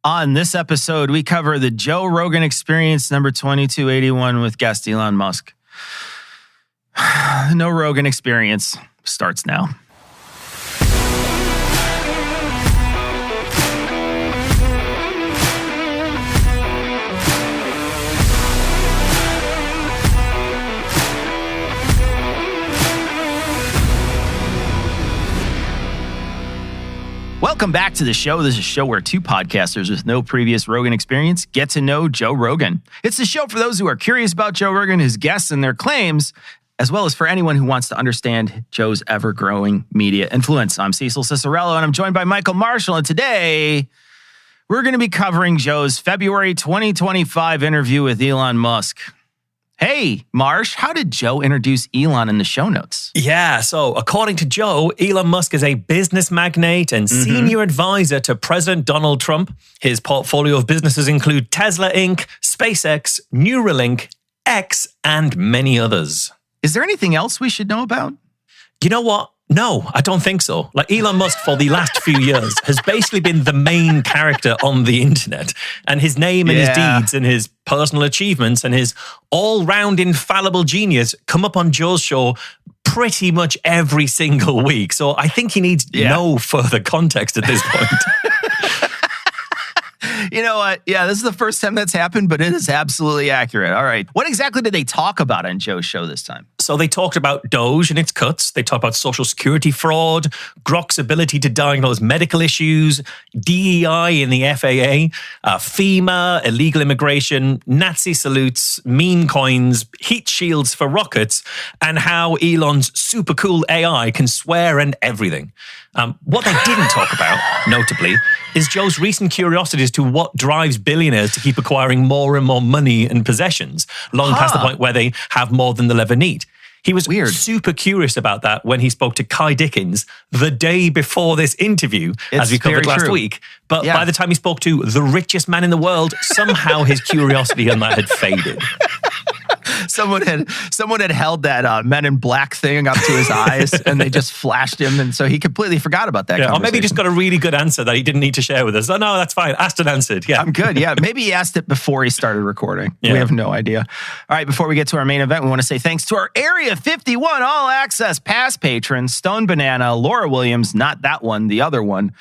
On this episode, we cover the Joe Rogan Experience number 2281 with guest Elon Musk. No Rogan Experience starts now. Welcome back to the show. This is a show where two podcasters with no previous Rogan experience get to know Joe Rogan. It's the show for those who are curious about Joe Rogan, his guests, and their claims, as well as for anyone who wants to understand Joe's ever-growing media influence. I'm Cecil Cicerello, and I'm joined by Michael Marshall, and today we're going to be covering Joe's February 2025 interview with Elon Musk. Hey, Marsh, how did Joe introduce Elon in the show notes? Yeah, so according to Joe, Elon Musk is a business magnate and senior advisor to President Donald Trump. His portfolio of businesses include Tesla Inc., SpaceX, Neuralink, X, and many others. Is there anything else we should know about? You know what? No, I don't think so. Like Elon Musk for the last few years has basically been the main character on the internet, and his name and his deeds and his personal achievements and his all-round infallible genius come up on Joe's show pretty much every single week. So I think he needs no further context at this point. You know what? Yeah, this is the first time that's happened, but it is absolutely accurate. All right. What exactly did they talk about on Joe's show this time? So they talked about DOGE and its cuts. They talked about Social Security fraud, Grok's ability to diagnose medical issues, DEI in the FAA, FEMA, illegal immigration, Nazi salutes, meme coins, heat shields for rockets, and how Elon's super cool AI can swear and everything. What they didn't talk about, notably, is Joe's recent curiosity as to what drives billionaires to keep acquiring more and more money and possessions, long past the point where they have more than they'll ever need. He was super curious about that when he spoke to Kai Dickens the day before this interview, as we covered last week. But by the time he spoke to the richest man in the world, somehow his curiosity on that had faded. Someone had held that Men in Black thing up to his eyes, and they just flashed him, and so he completely forgot about that conversation. Or maybe he just got a really good answer that he didn't need to share with us. Oh, no, that's fine. Asked and answered. Yeah, I'm good. Yeah, maybe he asked it before he started recording. Yeah. We have no idea. All right, before we get to our main event, we want to say thanks to our Area 51 All Access Pass patrons, Stone Banana, Laura Williams, not that one, the other one.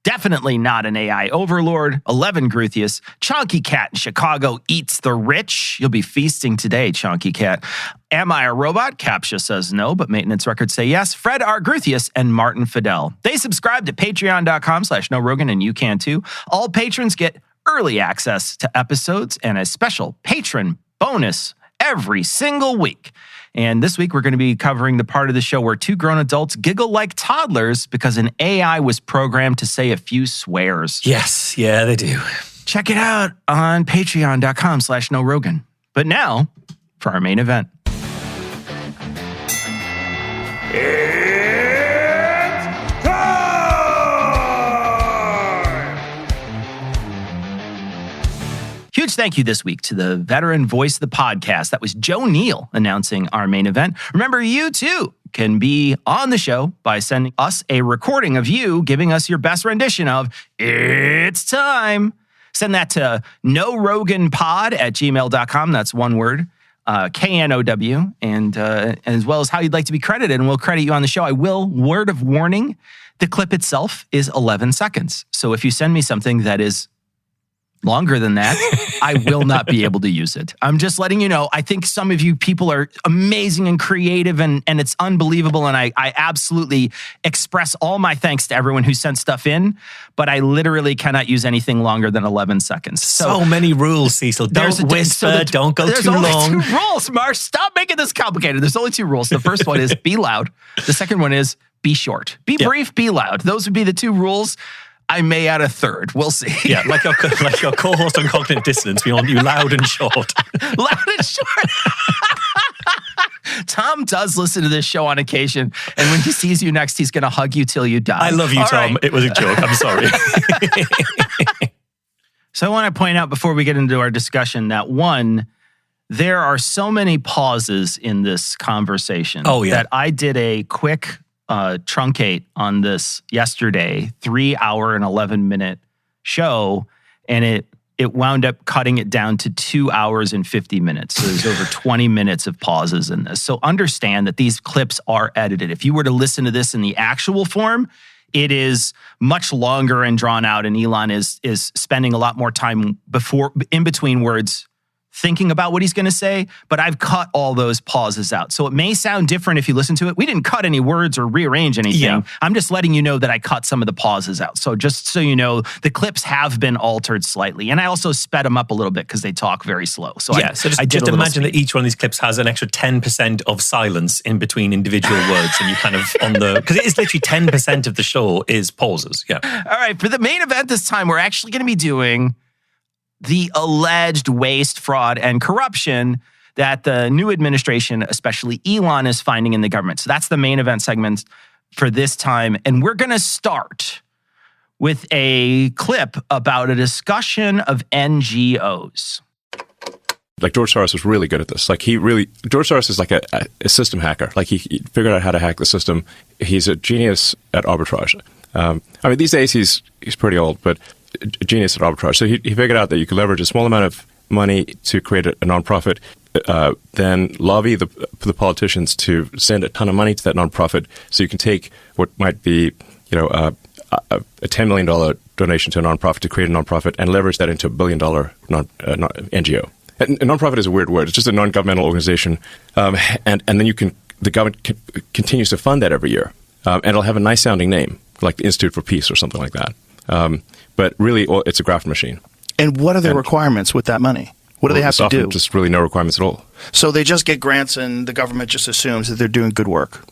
Definitely not an AI overlord. 11 Gruthius. Chonky Cat in Chicago eats the rich. You'll be feasting today, Chonky Cat. Am I a robot? Captcha says no, but maintenance records say yes. Fred R. Gruthius and Martin Fidel. They subscribe to patreon.com/NoRogan, and you can too. All patrons get early access to episodes and a special patron bonus every single week. And this week, we're going to be covering the part of the show where two grown adults giggle like toddlers because an AI was programmed to say a few swears. Yes, yeah, they do. Check it out on patreon.com/NoRogan. But now, for our main event. It's time! Huge thank you this week to the veteran voice of the podcast. That was Joe Neal announcing our main event. Remember, you too can be on the show by sending us a recording of you giving us your best rendition of It's Time. Send that to noroganpod@gmail.com. That's one word. KNOW, and as well as how you'd like to be credited, and we'll credit you on the show. I will, word of warning, the clip itself is 11 seconds. So if you send me something that is longer than that, I will not be able to use it. I'm just letting you know. I think some of you people are amazing and creative, and it's unbelievable, and I absolutely express all my thanks to everyone who sent stuff in, but I literally cannot use anything longer than 11 seconds. So many rules, Cecil. Don't whisper, don't go too long. There's only 2 rules, Marsh. Stop making this complicated. There's only 2 rules. The first one is be loud. The second one is be short. Be brief, be loud. Those would be the 2 rules. I may add a third. We'll see. Yeah, like your co-host on Cognitive Dissonance. We want you loud and short. Loud and short. Tom does listen to this show on occasion, and when he sees you next, he's going to hug you till you die. I love you, all Tom. Right. It was a joke. I'm sorry. So I want to point out before we get into our discussion that, one, there are so many pauses in this conversation that I did a quick truncate on this yesterday, 3 hour and 11 minute show. and it wound up cutting it down to 2 hours and 50 minutes. So there's over 20 minutes of pauses in this. So understand that these clips are edited. If you were to listen to this in the actual form, it is much longer and drawn out, and Elon is spending a lot more time in between words thinking about what he's going to say, but I've cut all those pauses out. So it may sound different if you listen to it. We didn't cut any words or rearrange anything. Yeah. I'm just letting you know that I cut some of the pauses out. So just so you know, the clips have been altered slightly. And I also sped them up a little bit because they talk very slow. So so just imagine that each one of these clips has an extra 10% of silence in between individual words. And you kind of because it is literally 10% of the show is pauses. Yeah. All right. For the main event this time, we're actually going to be doing the alleged waste, fraud, and corruption that the new administration, especially Elon, is finding in the government. So that's the main event segment for this time. And we're going to start with a clip about a discussion of NGOs. Like George Soros was really good at this. George Soros is like a system hacker. Like he figured out how to hack the system. He's a genius at arbitrage. These days he's pretty old, but a genius at arbitrage. So he figured out that you could leverage a small amount of money to create a nonprofit, then lobby the politicians to send a ton of money to that nonprofit. So you can take what might be, a $10 million donation to a nonprofit to create a nonprofit and leverage that into $1 billion NGO. And a nonprofit is a weird word. It's just a non-governmental organization, and then the government continues to fund that every year, and it'll have a nice sounding name like the Institute for Peace or something like that. But really, it's a graft machine. And what are the requirements with that money? What do they have to do? Just really no requirements at all. So they just get grants and the government just assumes that they're doing good work.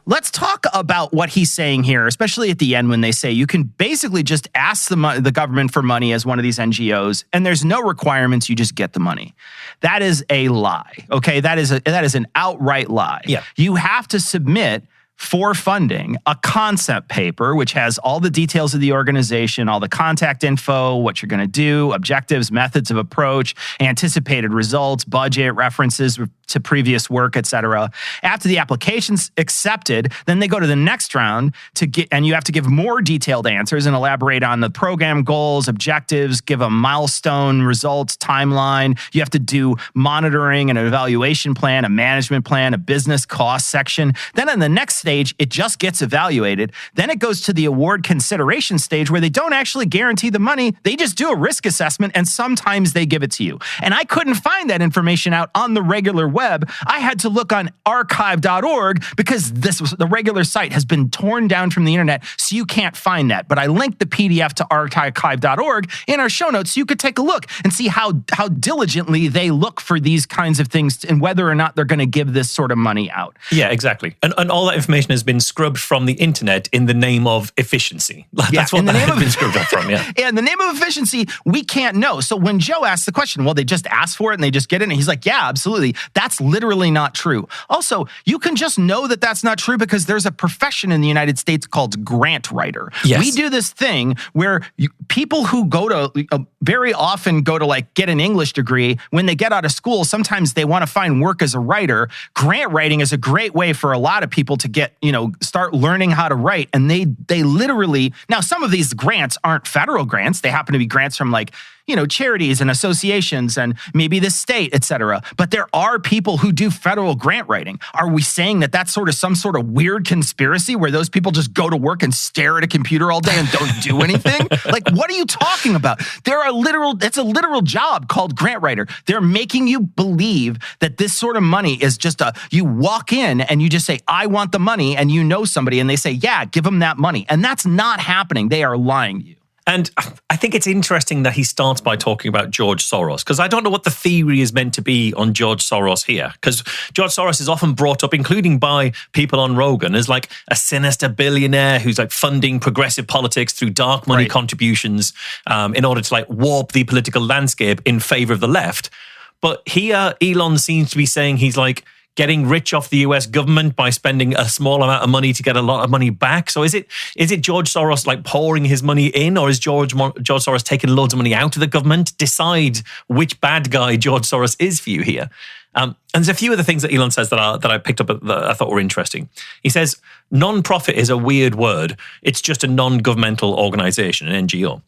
Let's talk about what he's saying here, especially at the end when they say you can basically just ask the government for money as one of these NGOs, and there's no requirements, you just get the money. That is a lie, okay? That is an outright lie. Yeah. You have to submit for funding a concept paper, which has all the details of the organization, all the contact info, what you're going to do, objectives, methods of approach, anticipated results, budget, references to previous work, etc. After the application's accepted, then they go to the next round and you have to give more detailed answers and elaborate on the program goals, objectives, give a milestone, results, timeline. You have to do monitoring and an evaluation plan, a management plan, a business cost section. Then in the next stage, it just gets evaluated. Then it goes to the award consideration stage where they don't actually guarantee the money. They just do a risk assessment and sometimes they give it to you. And I couldn't find that information out on the regular web. I had to look on archive.org because the regular site has been torn down from the internet, so you can't find that. But I linked the PDF to archive.org in our show notes so you could take a look and see how diligently they look for these kinds of things and whether or not they're going to give this sort of money out. Yeah, exactly. And all that information has been scrubbed from the internet in the name of efficiency. That's what that has been scrubbed up from, yeah. In the name of efficiency, we can't know. So when Joe asked the question, well, they just ask for it and they just get it, and he's like, yeah, absolutely. That's literally not true. Also, you can just know that that's not true because there's a profession in the United States called grant writer. Yes. We do this thing where people who go to very often go to like get an English degree, when they get out of school, sometimes they want to find work as a writer. Grant writing is a great way for a lot of people to get, start learning how to write. And they literally, now some of these grants aren't federal grants. They happen to be grants from charities and associations and maybe the state, et cetera. But there are people who do federal grant writing. Are we saying that that's some sort of weird conspiracy where those people just go to work and stare at a computer all day and don't do anything? Like, what are you talking about? It's a literal job called grant writer. They're making you believe that this sort of money is just you walk in and you just say, I want the money, and you know somebody and they say, yeah, give them that money. And that's not happening. They are lying to you. And I think it's interesting that he starts by talking about George Soros, because I don't know what the theory is meant to be on George Soros here, because George Soros is often brought up, including by people on Rogan, as like a sinister billionaire who's like funding progressive politics through dark money contributions in order to like warp the political landscape in favor of the left. But here, Elon seems to be saying he's like getting rich off the US government by spending a small amount of money to get a lot of money back. So is it George Soros like pouring his money in, or is George Soros taking loads of money out of the government? Decide which bad guy George Soros is for you here. And there's a few of the things that Elon says that I picked up that I thought were interesting. He says, non-profit is a weird word. It's just a non-governmental organization, an NGO.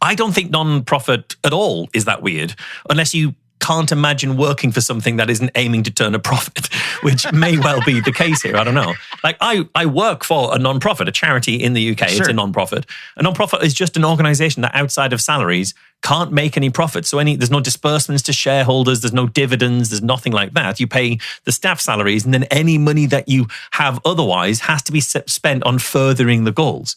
I don't think non-profit at all is that weird, unless you can't imagine working for something that isn't aiming to turn a profit, which may well be the case here. I don't know. Like I work for a non-profit, a charity in the UK. Sure. It's a non-profit. A non-profit is just an organization that outside of salaries can't make any profit. So there's no disbursements to shareholders, there's no dividends, there's nothing like that. You pay the staff salaries, and then any money that you have otherwise has to be spent on furthering the goals.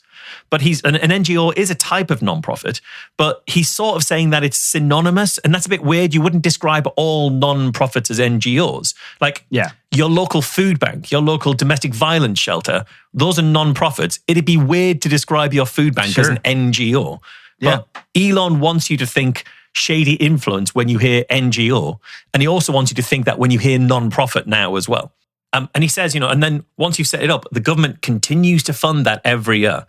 But an NGO is a type of non-profit, but he's sort of saying that it's synonymous, and that's a bit weird. You wouldn't describe all non-profits as NGOs. Like your local food bank, your local domestic violence shelter, those are non-profits. It'd be weird to describe your food bank as an NGO. But Elon wants you to think shady influence when you hear NGO, and he also wants you to think that when you hear non-profit now as well. And he says, and then once you set it up, the government continues to fund that every year.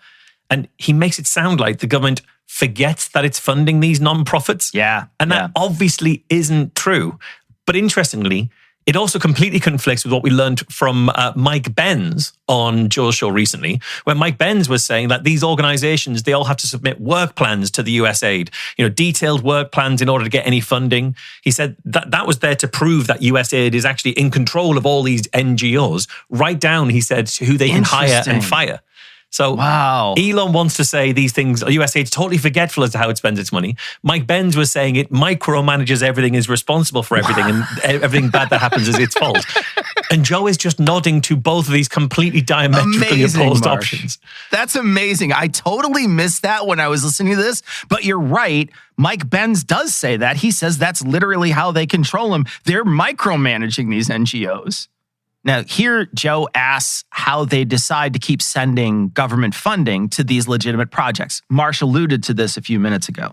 And he makes it sound like the government forgets that it's funding these non-profits. Yeah. And that obviously isn't true. But interestingly, it also completely conflicts with what we learned from Mike Benz on Joe's show recently, where Mike Benz was saying that these organizations, they all have to submit work plans to the USAID, detailed work plans in order to get any funding. He said that was there to prove that USAID is actually in control of all these NGOs. Write down, he said, who they can hire and fire. So Elon wants to say these things, USAID is totally forgetful as to how it spends its money. Mike Benz was saying it micromanages everything, is responsible for everything, and everything bad that happens is its fault. And Joe is just nodding to both of these completely diametrically opposed options. That's amazing. I totally missed that when I was listening to this, but you're right. Mike Benz does say that. He says that's literally how they control them. They're micromanaging these NGOs. Now, here Joe asks how they decide to keep sending government funding to these legitimate projects. Marsh alluded to this a few minutes ago.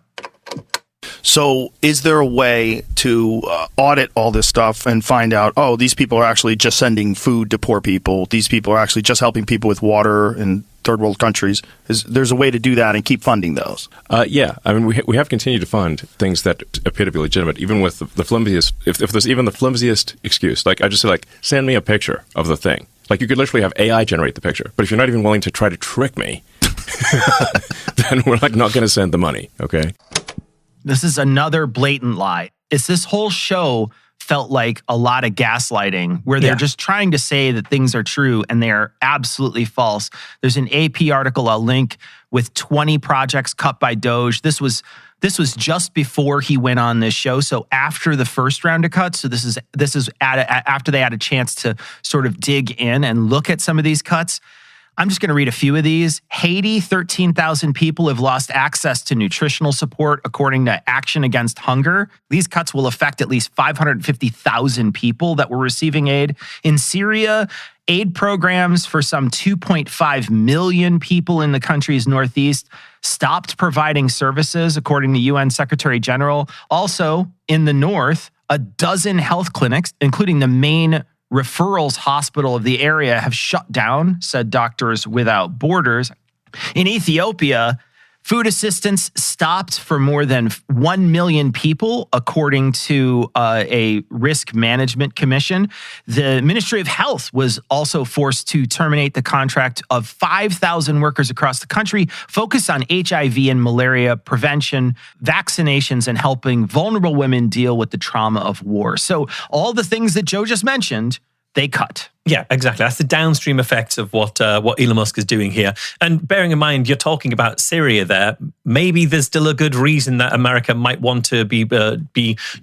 So is there a way to audit all this stuff and find out, these people are actually just sending food to poor people. These people are actually just helping people with water in third world countries. There's a way to do that and keep funding those? Yeah. I mean, we have continued to fund things that appear to be legitimate, even with the flimsiest, if there's even the flimsiest excuse. Like, I just say, send me a picture of the thing. Like, you could literally have AI generate the picture. But if you're not even willing to try to trick me, then we're not going to send the money, okay? This is another blatant lie. It's this whole show felt like a lot of gaslighting where they're just trying to say that things are true and they are absolutely false. There's an AP article I'll link with 20 projects cut by DOGE. This was just before he went on this show. So after the first round of cuts. So this is after they had a chance to sort of dig in and look at some of these cuts. I'm just going to read a few of these. Haiti, 13,000 people have lost access to nutritional support, according to Action Against Hunger. These cuts will affect at least 550,000 people that were receiving aid. In Syria, aid programs for some 2.5 million people in the country's northeast stopped providing services, according to UN Secretary General. Also, in the north, a dozen health clinics, including the main referrals hospital of the area, have shut down, said Doctors Without Borders. In Ethiopia, food assistance stopped for more than 1 million people, according to a risk management commission. The Ministry of Health was also forced to terminate the contract of 5,000 workers across the country, focused on HIV and malaria prevention, vaccinations, and helping vulnerable women deal with the trauma of war. So all the things that Joe just mentioned, they cut. Yeah, exactly. That's the downstream effects of what Elon Musk is doing here. And bearing in mind, you're talking about Syria there. Maybe there's still a good reason that America might want to be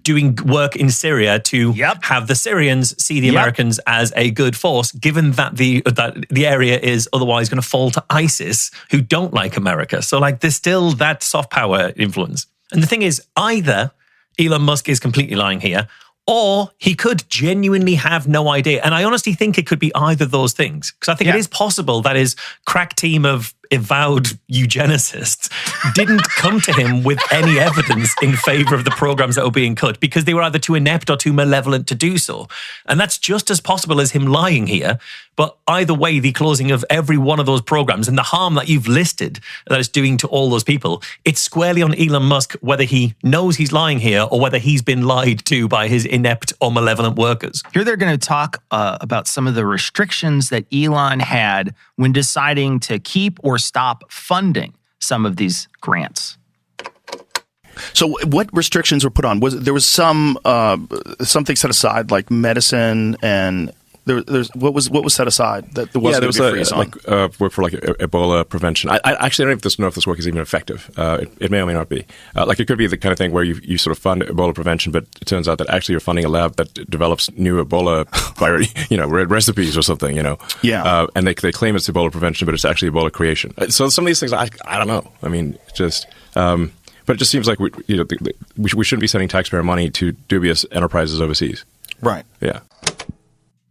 doing work in Syria to have the Syrians see the Americans as a good force, given that the area is otherwise going to fall to ISIS, who don't like America. So there's still that soft power influence. And the thing is, either Elon Musk is completely lying here, or he could genuinely have no idea. And I honestly think it could be either of those things. Because I think it is possible that his crack team of avowed eugenicists didn't come to him with any evidence in favor of the programs that were being cut because they were either too inept or too malevolent to do so. And that's just as possible as him lying here. But either way, the closing of every one of those programs and the harm that you've listed that it's doing to all those people, it's squarely on Elon Musk whether he knows he's lying here or whether he's been lied to by his inept or malevolent workers. Here they're going to talk about some of the restrictions that Elon had when deciding to keep or stop funding some of these grants. So what restrictions were put on? There was something set aside, like medicine, and there's what was set aside that there wasn't going to be a freeze on? Work for like Ebola prevention. I actually don't know if this work is even effective. It may or may not be. Like it could be the kind of thing where you sort of fund Ebola prevention, but it turns out that actually you're funding a lab that develops new Ebola recipes or something. Yeah. And they claim it's Ebola prevention, but it's actually Ebola creation. So some of these things, I don't know. I mean, just. But it just seems like we shouldn't be sending taxpayer money to dubious enterprises overseas. Right. Yeah.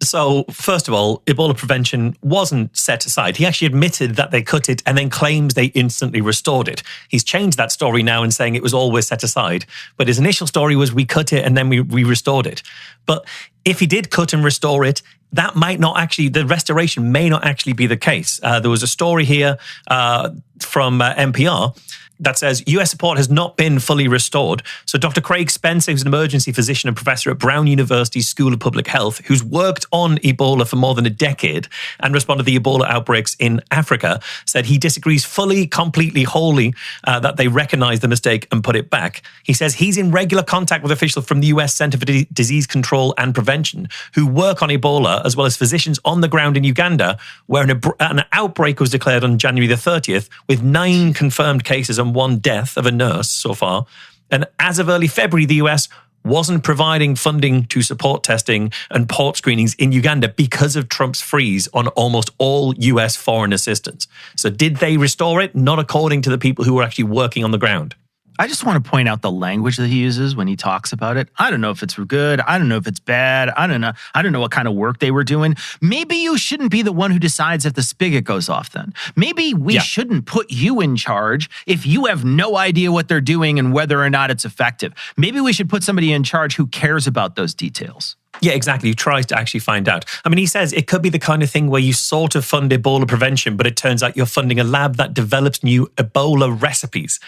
So, first of all, Ebola prevention wasn't set aside. He actually admitted that they cut it and then claims they instantly restored it. He's changed that story now and saying it was always set aside. But his initial story was we cut it and then we restored it. But if he did cut and restore it, that might not actually, the restoration may not actually be the case. There was a story here from NPR that says US support has not been fully restored. So Dr. Craig Spencer, who's an emergency physician and professor at Brown University's School of Public Health, who's worked on Ebola for more than a decade and responded to the Ebola outbreaks in Africa, said he disagrees fully, completely, wholly that they recognize the mistake and put it back. He says he's in regular contact with officials from the US Center for Disease Control and Prevention who work on Ebola, as well as physicians on the ground in Uganda, where an outbreak was declared on January the 30th with 9 confirmed cases and 1 death of a nurse so far. And as of early February, the US wasn't providing funding to support testing and port screenings in Uganda because of Trump's freeze on almost all US foreign assistance. So did they restore it? Not according to the people who were actually working on the ground. I just want to point out the language that he uses when he talks about it. I don't know if it's good. I don't know if it's bad. I don't know what kind of work they were doing. Maybe you shouldn't be the one who decides if the spigot goes off then. Maybe we shouldn't put you in charge if you have no idea what they're doing and whether or not it's effective. Maybe we should put somebody in charge who cares about those details. Yeah, exactly. Who tries to actually find out. I mean, he says it could be the kind of thing where you sort of fund Ebola prevention, but it turns out you're funding a lab that develops new Ebola recipes.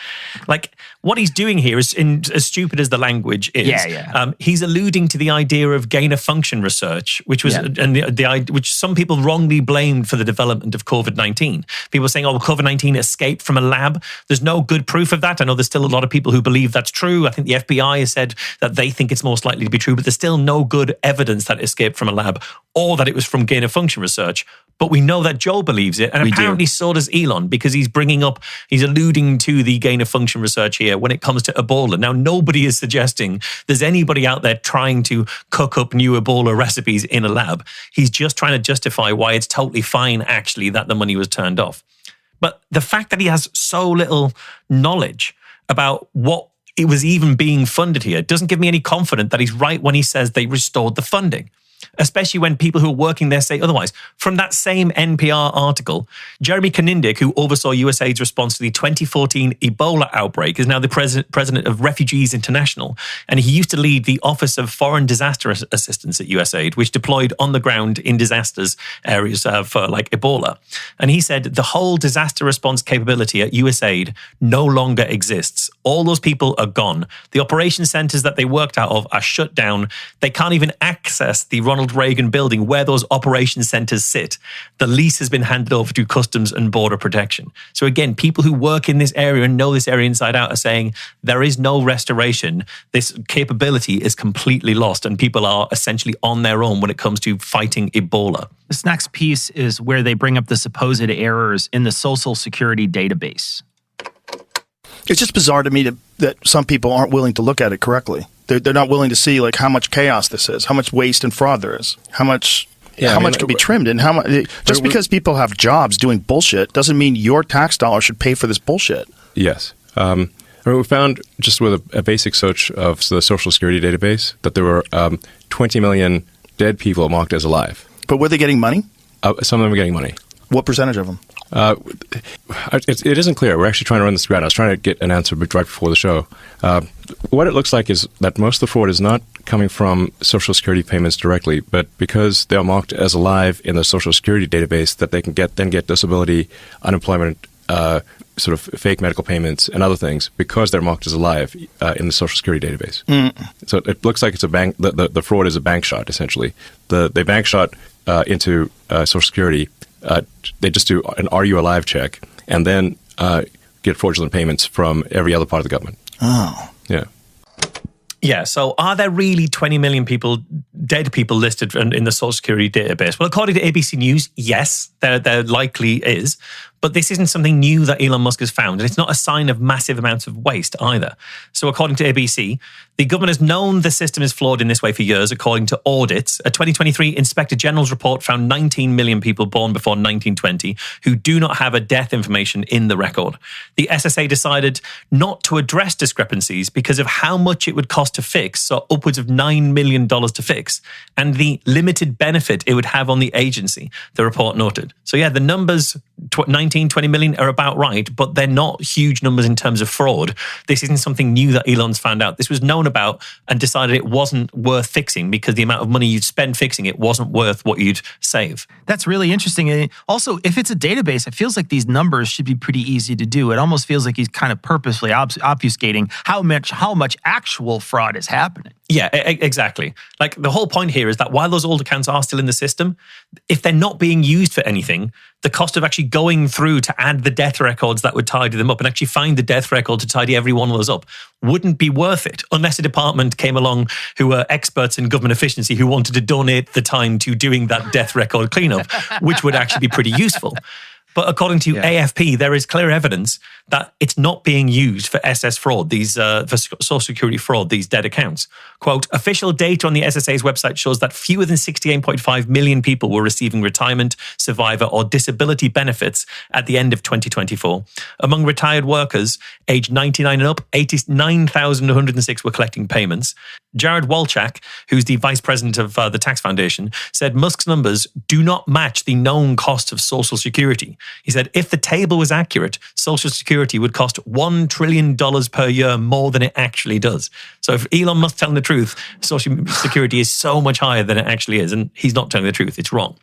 Like, what he's doing here is, as stupid as the language is, he's alluding to the idea of gain-of-function research, which was which some people wrongly blamed for the development of COVID-19. People saying, oh, COVID-19 escaped from a lab. There's no good proof of that. I know there's still a lot of people who believe that's true. I think the FBI has said that they think it's most likely to be true, but there's still no good evidence that it escaped from a lab or that it was from gain-of-function research. But we know that Joe believes it, and apparently so does Elon, because he's alluding to the gain-of-function research here when it comes to Ebola. Now, nobody is suggesting there's anybody out there trying to cook up new Ebola recipes in a lab. He's just trying to justify why it's totally fine, actually, that the money was turned off. But the fact that he has so little knowledge about what it was even being funded here doesn't give me any confidence that he's right when he says they restored the funding, especially when people who are working there say otherwise. From that same NPR article, Jeremy Konindick, who oversaw USAID's response to the 2014 Ebola outbreak, is now the president of Refugees International, and he used to lead the Office of Foreign Disaster Assistance at USAID, which deployed on the ground in disasters areas for like Ebola. And he said the whole disaster response capability at USAID no longer exists. All those people are gone. The operation centers that they worked out of are shut down. They can't even access the Ronald Reagan building where those operation centers sit. The lease has been handed over to Customs and Border Protection. So again, people who work in this area and know this area inside out are saying there is no restoration. This capability is completely lost, and people are essentially on their own when it comes to fighting Ebola. This next piece is where they bring up the supposed errors in the Social Security database. It's just bizarre to me that some people aren't willing to look at it correctly. They're not willing to see like how much chaos this is, how much waste and fraud there is, how much can be trimmed, and how much. Just because people have jobs doing bullshit doesn't mean your tax dollar should pay for this bullshit. Yes. We found just with a basic search of the Social Security database that there were 20 million dead people marked as alive. But were they getting money? Some of them are getting money. What percentage of them? It isn't clear. We're actually trying to run this ground. I was trying to get an answer right before the show. What it looks like is that most of the fraud is not coming from Social Security payments directly, but because they are marked as alive in the Social Security database, that they can get disability, unemployment, sort of fake medical payments and other things because they're marked as alive in the Social Security database. So it looks like it's a bank. The fraud is a bank shot, essentially. They bank shot into Social Security. They just do an "Are you alive?" check, and then get fraudulent payments from every other part of the government. Oh, Yeah. Yeah, so are there really 20 million dead people listed in the Social Security database? Well, according to ABC News, yes, there likely is. But this isn't something new that Elon Musk has found, and it's not a sign of massive amounts of waste either. So according to ABC, the government has known the system is flawed in this way for years, according to audits. A 2023 Inspector General's report found 19 million people born before 1920 who do not have a death information in the record. The SSA decided not to address discrepancies because of how much it would cost to fix, so upwards of $9 million to fix, and the limited benefit it would have on the agency, the report noted. So yeah, the numbers, 19, 20 million are about right, but they're not huge numbers in terms of fraud. This isn't something new that Elon's found out. This was known about and decided it wasn't worth fixing because the amount of money you'd spend fixing it wasn't worth what you'd save. That's really interesting. And also, if it's a database, it feels like these numbers should be pretty easy to do. It almost feels like he's kind of purposely obfuscating how much actual fraud is happening. Yeah, exactly. Like the whole point here is that while those old accounts are still in the system, if they're not being used for anything, the cost of actually going through to add the death records that would tidy them up and actually find the death record to tidy every one of those up wouldn't be worth it unless a department came along who were experts in government efficiency who wanted to donate the time to doing that death record cleanup, which would actually be pretty useful. But according to AFP, there is clear evidence that it's not being used for SS fraud, for Social Security fraud, these dead accounts. Quote, official data on the SSA's website shows that fewer than 68.5 million people were receiving retirement, survivor, or disability benefits at the end of 2024. Among retired workers aged 99 and up, 89,106 were collecting payments. Jared Wolchak, who's the vice president of the Tax Foundation, said Musk's numbers do not match the known cost of Social Security. He said, if the table was accurate, Social Security would cost $1 trillion per year more than it actually does. So if Elon Musk's telling the truth, Social Security is so much higher than it actually is, and he's not telling the truth, it's wrong.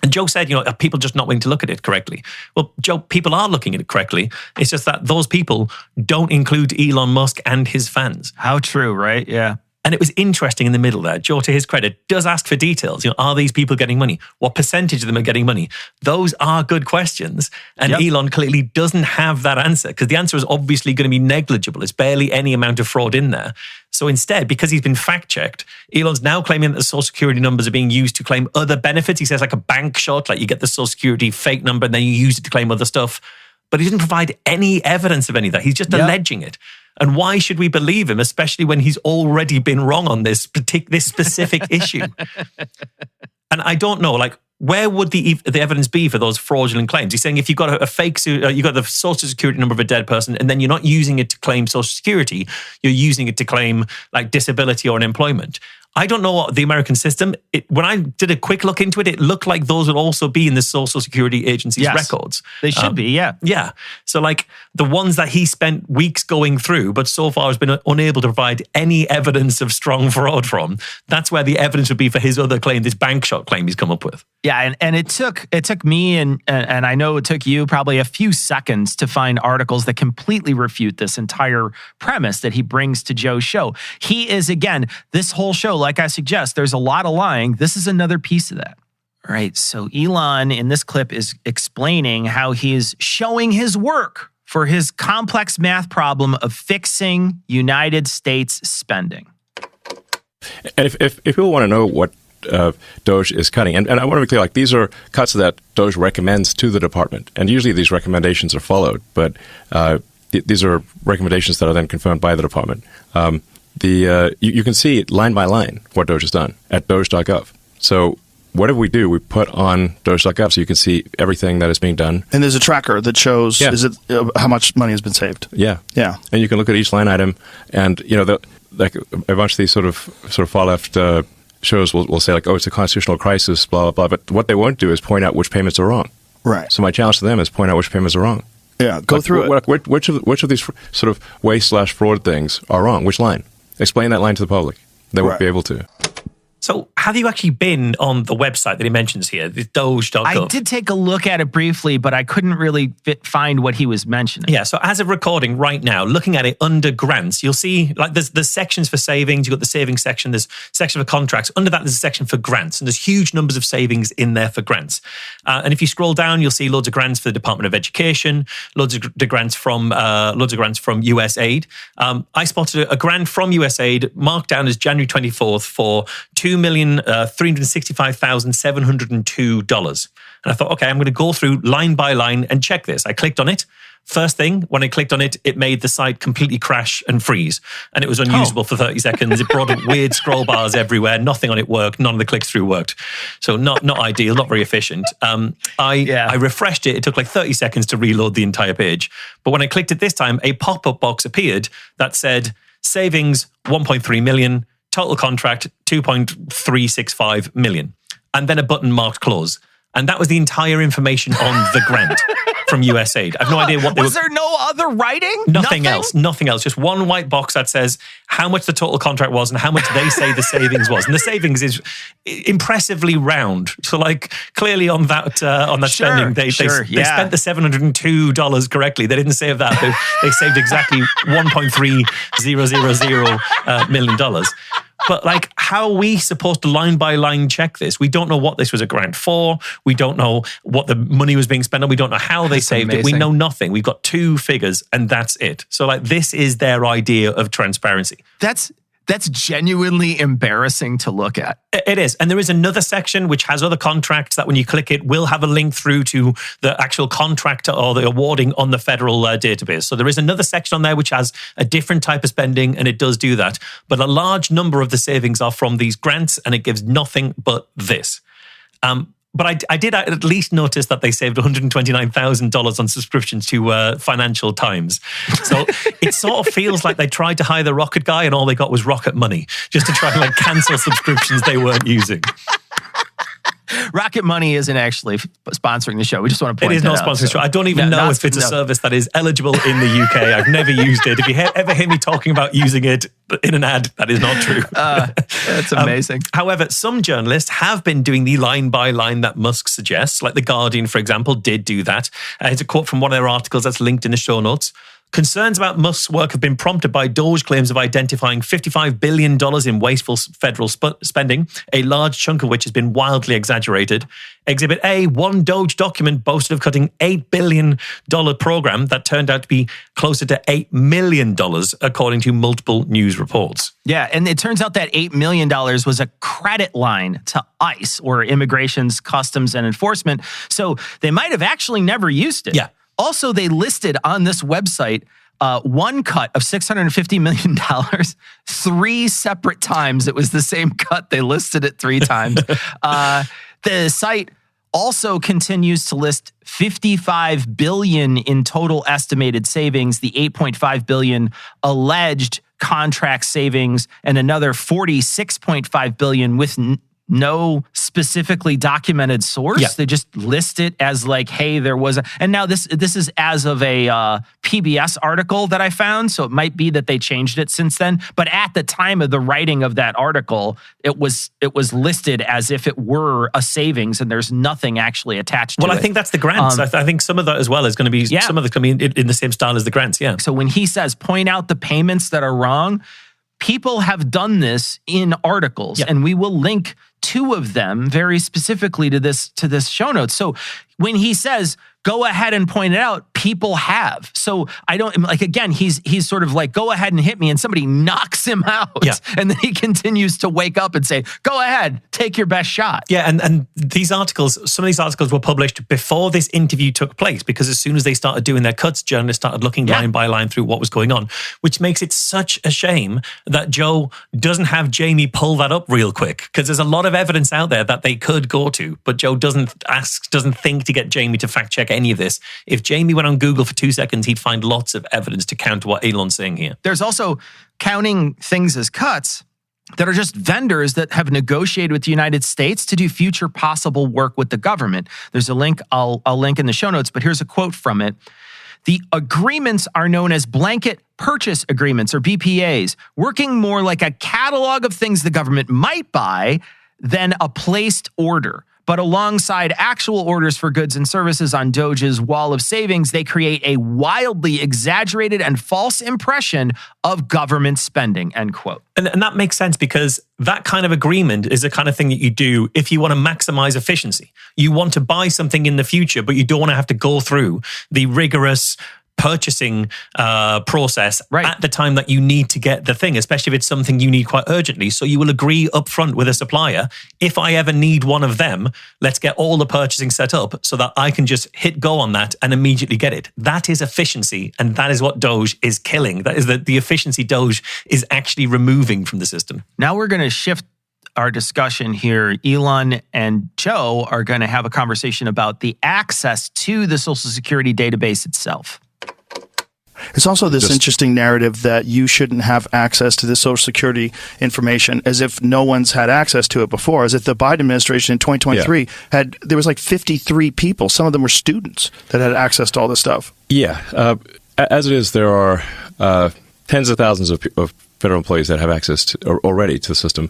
And Joe said, are people just not willing to look at it correctly? Well, Joe, people are looking at it correctly. It's just that those people don't include Elon Musk and his fans. How true, right? Yeah. And it was interesting in the middle there. Joe, to his credit, does ask for details. Are these people getting money? What percentage of them are getting money? Those are good questions. And Elon clearly doesn't have that answer because the answer is obviously going to be negligible. There's barely any amount of fraud in there. So instead, because he's been fact-checked, Elon's now claiming that the Social Security numbers are being used to claim other benefits. He says like a bank shot, like you get the Social Security fake number and then you use it to claim other stuff. But he didn't provide any evidence of any of that. He's just alleging it. And why should we believe him, especially when he's already been wrong on this specific issue? And I don't know, where would the evidence be for those fraudulent claims? He's saying if you've got a fake, you got the Social Security number of a dead person, and then you're not using it to claim Social Security, you're using it to claim disability or unemployment. I don't know what the American system, when I did a quick look into it, it looked like those would also be in the Social Security Agency's records. They should be, yeah. Yeah. So the ones that he spent weeks going through, but so far has been unable to provide any evidence of strong fraud from, that's where the evidence would be for his other claim, this bank shot claim he's come up with. Yeah, and it took me and I know it took you probably a few seconds to find articles that completely refute this entire premise that he brings to Joe's show. He is, again, this whole show, like I suggest, there's a lot of lying. This is another piece of that. All right, so Elon in this clip is explaining how he is showing his work for his complex math problem of fixing United States spending. And if people want to know what DOGE is cutting, and I want to be clear, these are cuts that DOGE recommends to the department, and usually these recommendations are followed, but these are recommendations that are then confirmed by the department. You can see line by line what DOGE has done at DOGE.GOV. So whatever we do, we put on DOGE.GOV so you can see everything that is being done. And there's a tracker that shows how much money has been saved. Yeah. Yeah. And you can look at each line item, and a bunch of these sort of far left shows will say it's a constitutional crisis, blah, blah, blah. But what they won't do is point out which payments are wrong. Right. So my challenge to them is point out which payments are wrong. Yeah, go through it. Which of these sort of waste/fraud things are wrong? Which line? Explain that line to the public. They won't be able to. So have you actually been on the website that he mentions here, the DOGE.GOV? I did take a look at it briefly, but I couldn't really find what he was mentioning. Yeah, so as of recording right now, looking at it under grants, you'll see like there's sections for savings. You've got the savings section, there's a section for contracts. Under that, there's a section for grants, and there's huge numbers of savings in there for grants. And if you scroll down, you'll see loads of grants for the Department of Education, loads of grants from USAID. I spotted a grant from USAID marked down as January 24th for $2,365,702. And I thought, okay, I'm going to go through line by line and check this. I clicked on it. First thing, when I clicked on it, it made the site completely crash and freeze. And it was unusable for 30 seconds. It brought up weird scroll bars everywhere. Nothing on it worked. None of the click-through worked. So not ideal, not very efficient. I refreshed it. It took like 30 seconds to reload the entire page. But when I clicked it this time, a pop-up box appeared that said, savings 1.3 million, total contract 2.365 million. And then a button marked close. And that was the entire information on the grant from USAID. I have no idea what they Was there no other writing? Nothing else. Just one white box that says how much the total contract was and how much they say the savings was. And the savings is impressively round. So like clearly on that spending, they spent the $702 correctly. They didn't save that. They saved exactly $1.3000 million. But like, how are we supposed to line by line check this? We don't know what this was a grant for. We don't know what the money was being spent on. We don't know how they saved it. We know nothing. We've got two figures and that's it. So like, this is their idea of transparency. That's genuinely embarrassing to look at. It is. And there is another section which has other contracts that when you click it will have a link through to the actual contract or the awarding on the federal database. So there is another section on there which has a different type of spending and it does do that. But a large number of the savings are from these grants and it gives nothing but this. But I did at least notice that they saved $129,000 on subscriptions to Financial Times. So it sort of feels like they tried to hire the Rocket guy and all they got was Rocket money, just to try and like cancel subscriptions they weren't using. Rocket Money isn't actually sponsoring the show. We just want to point it is out. not sponsoring the show. I don't even know if it's a service that is eligible in the UK. I've never used it. If you ever hear me talking about using it in an ad, that is not true. That's amazing. However, some journalists have been doing the line by line that Musk suggests. Like The Guardian, for example, did do that. It's a quote from one of their articles that's linked in the show notes. Concerns about Musk's work have been prompted by DOGE claims of identifying $55 billion in wasteful federal spending, a large chunk of which has been wildly exaggerated. Exhibit A, one DOGE document boasted of cutting $8 billion program that turned out to be closer to $8 million, according to multiple news reports. Yeah, and it turns out that $8 million was a credit line to ICE, or Immigration's Customs and Enforcement. So they might have actually never used it. Yeah. Also, they listed on this website one cut of $650 million 3 separate times. It was the same cut. They listed it 3 times. The site also continues to list $55 billion in total estimated savings, the $8.5 billion alleged contract savings, and another $46.5 billion with no specifically documented source. Yeah. They just list it as like, hey, there was a, and now this is as of a PBS article that I found. So it might be that they changed it since then. But at the time of the writing of that article, it was listed as if it were a savings and there's nothing actually attached to it. Well, I think that's the grants. I think some of that as well is going to be, some of it's going to be in the same style as the grants. Yeah. So when he says, point out the payments that are wrong, people have done this in articles, and we will link 2 of them very specifically to this show notes. So when he says, go ahead and point it out, people have. So I don't, like, again, he's sort of like, go ahead and hit me, and somebody knocks him out. Yeah. And then he continues to wake up and say, go ahead, take your best shot. Yeah, and these articles, some of these articles were published before this interview took place, because as soon as they started doing their cuts, journalists started looking line by line through what was going on, which makes it such a shame that Joe doesn't have Jamie pull that up real quick, because there's a lot of evidence out there that they could go to, but Joe doesn't think to get Jamie to fact check any of this. If Jamie went on Google for 2 seconds, he'd find lots of evidence to counter what Elon's saying here. There's also counting things as cuts that are just vendors that have negotiated with the United States to do future possible work with the government. There's a link, I'll link in the show notes, but here's a quote from it. The agreements are known as blanket purchase agreements, or BPAs, working more like a catalog of things the government might buy than a placed order. But alongside actual orders for goods and services on Doge's wall of savings, they create a wildly exaggerated and false impression of government spending, end quote. And that makes sense because that kind of agreement is the kind of thing that you do if you want to maximize efficiency. You want to buy something in the future, but you don't want to have to go through the rigorous purchasing process at the time that you need to get the thing, especially if it's something you need quite urgently. So you will agree up front with a supplier, if I ever need one of them, let's get all the purchasing set up so that I can just hit go on that and immediately get it. That is efficiency, and that is what Doge is killing. That is the efficiency Doge is actually removing from the system. Now we're going to shift our discussion here. Elon and Joe are going to have a conversation about the access to the Social Security database itself. It's also this interesting narrative that you shouldn't have access to the Social Security information, as if no one's had access to it before, as if the Biden administration in 2023 there was like 53 people, some of them were students, that had access to all this stuff. Yeah. As it is, there are tens of thousands of federal employees that have access already to the system.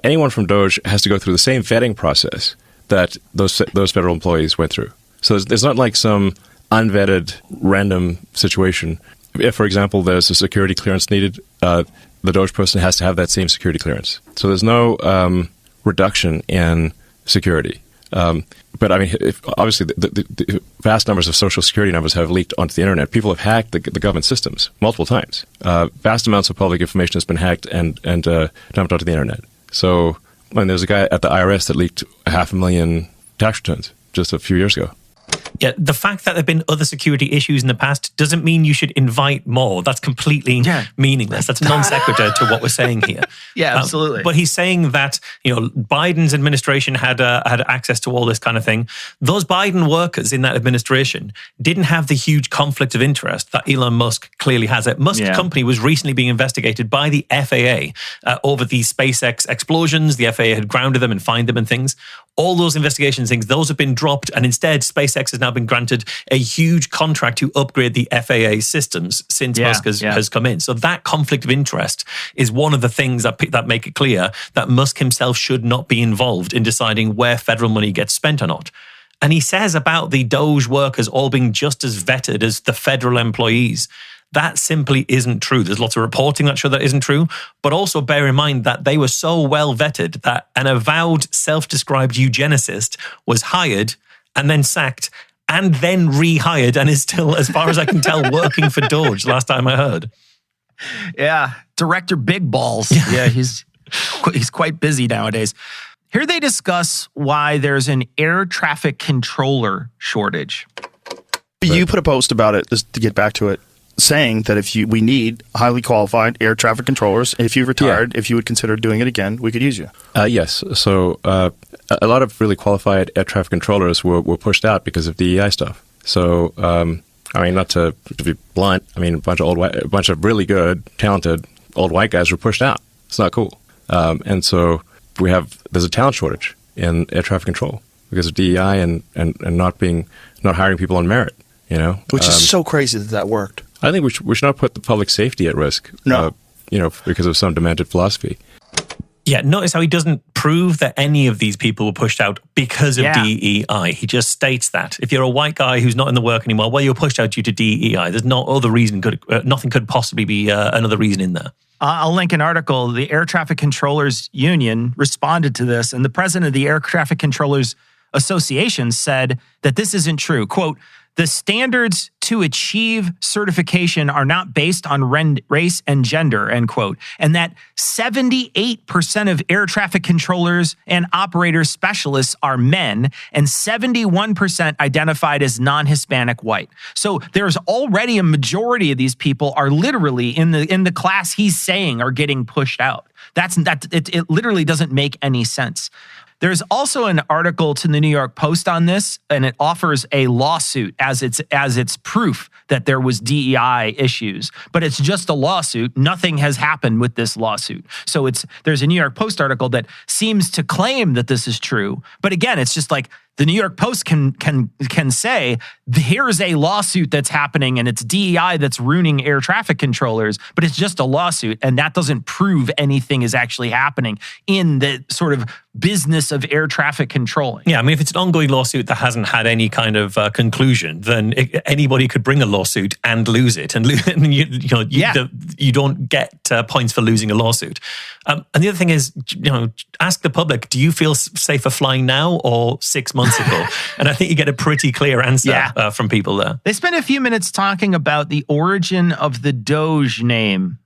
Anyone from Doge has to go through the same vetting process that those federal employees went through. So there's not like some unvetted random situation. If, for example, there's a security clearance needed, the Doge person has to have that same security clearance. So there's no reduction in security. But I mean, obviously, the vast numbers of Social Security numbers have leaked onto the internet. People have hacked the government systems multiple times. Vast amounts of public information has been hacked and dumped onto the internet. So, I mean, there's a guy at the IRS that leaked 500,000 tax returns just a few years ago. Yeah, the fact that there have been other security issues in the past doesn't mean you should invite more. That's completely meaningless. That's non sequitur to what we're saying here. Yeah, absolutely. But he's saying that Biden's administration had access to all this kind of thing. Those Biden workers in that administration didn't have the huge conflict of interest that Elon Musk clearly has. Musk's company was recently being investigated by the FAA over the SpaceX explosions. The FAA had grounded them and fined them and things. All those investigations things, those have been dropped, and instead SpaceX has now been granted a huge contract to upgrade the FAA systems since Musk has come in. So that conflict of interest is one of the things that make it clear that Musk himself should not be involved in deciding where federal money gets spent or not. And he says about the Doge workers all being just as vetted as the federal employees. That simply isn't true. There's lots of reporting that show that isn't true. But also bear in mind that they were so well vetted that an avowed self-described eugenicist was hired and then sacked and then rehired and is still, as far as I can tell, working for Doge, last time I heard. Yeah, Director Big Balls. Yeah, he's quite busy nowadays. Here they discuss why there's an air traffic controller shortage. You put a post about it, just to get back to it, saying that we need highly qualified air traffic controllers. If you retired, if you would consider doing it again, we could use you. Yes. So a lot of really qualified air traffic controllers were pushed out because of DEI stuff. So, I mean, not to be blunt, I mean, a bunch of really good, talented old white guys were pushed out. It's not cool. And so there's a talent shortage in air traffic control because of DEI and not hiring people on merit. Which is so crazy that worked. I think we should not put the public safety at risk. No, because of some demented philosophy. Yeah, notice how he doesn't prove that any of these people were pushed out because of DEI. He just states that. If you're a white guy who's not in the work anymore, well, you're pushed out due to DEI. There's no other reason. Nothing could possibly be another reason in there. I'll link an article. The Air Traffic Controllers Union responded to this, and the president of the Air Traffic Controllers Association said that this isn't true. Quote, "The standards to achieve certification are not based on race and gender," end quote. And that 78% of air traffic controllers and operator specialists are men, and 71% identified as non-Hispanic white. So there's already a majority of these people are literally in the class he's saying are getting pushed out. It literally doesn't make any sense. There's also an article to the New York Post on this, and it offers a lawsuit as its proof that there was DEI issues. But it's just a lawsuit. Nothing has happened with this lawsuit. So there's a New York Post article that seems to claim that this is true. But again, it's just like the New York Post can say, here's a lawsuit that's happening and it's DEI that's ruining air traffic controllers, but it's just a lawsuit, and that doesn't prove anything is actually happening in the sort of business of air traffic controlling. Yeah, I mean, if it's an ongoing lawsuit that hasn't had any kind of conclusion, then anybody could bring a lawsuit and lose it, and you don't get points for losing a lawsuit. And the other thing is, ask the public: do you feel safer flying now or 6 months ago? And I think you get a pretty clear answer from people there. They spent a few minutes talking about the origin of the Doge name.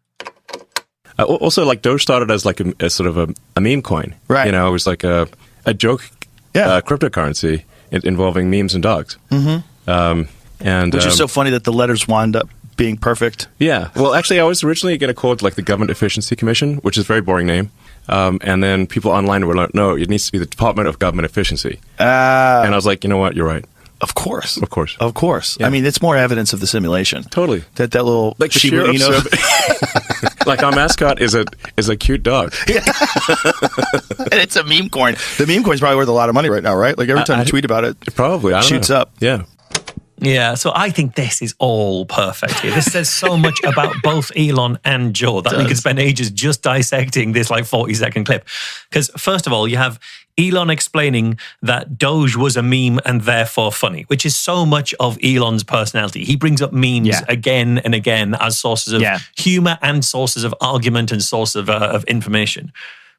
Also, like Doge started as like a sort of a meme coin, right? It was like a joke cryptocurrency involving memes and dogs. And which is so funny that the letters wind up being perfect. Yeah. Well, actually, I was originally going to call it like the Government Efficiency Commission, which is a very boring name. And then people online were like, no, it needs to be the Department of Government Efficiency. And I was like, you know what? You're right. Of course. Yeah. I mean, it's more evidence of the simulation. Totally. That little like Shiba Inu. Like our mascot is a cute dog. Yeah. And it's a meme coin. The meme coin's probably worth a lot of money right now, right? Like every time you tweet about it, probably shoots up. Yeah. Yeah, so I think this is all perfect here. This says so much about both Elon and Joe that we could spend ages just dissecting this like 40-second clip. Because first of all, you have Elon explaining that Doge was a meme and therefore funny, which is so much of Elon's personality. He brings up memes again and again as sources of humor and sources of argument and source of information.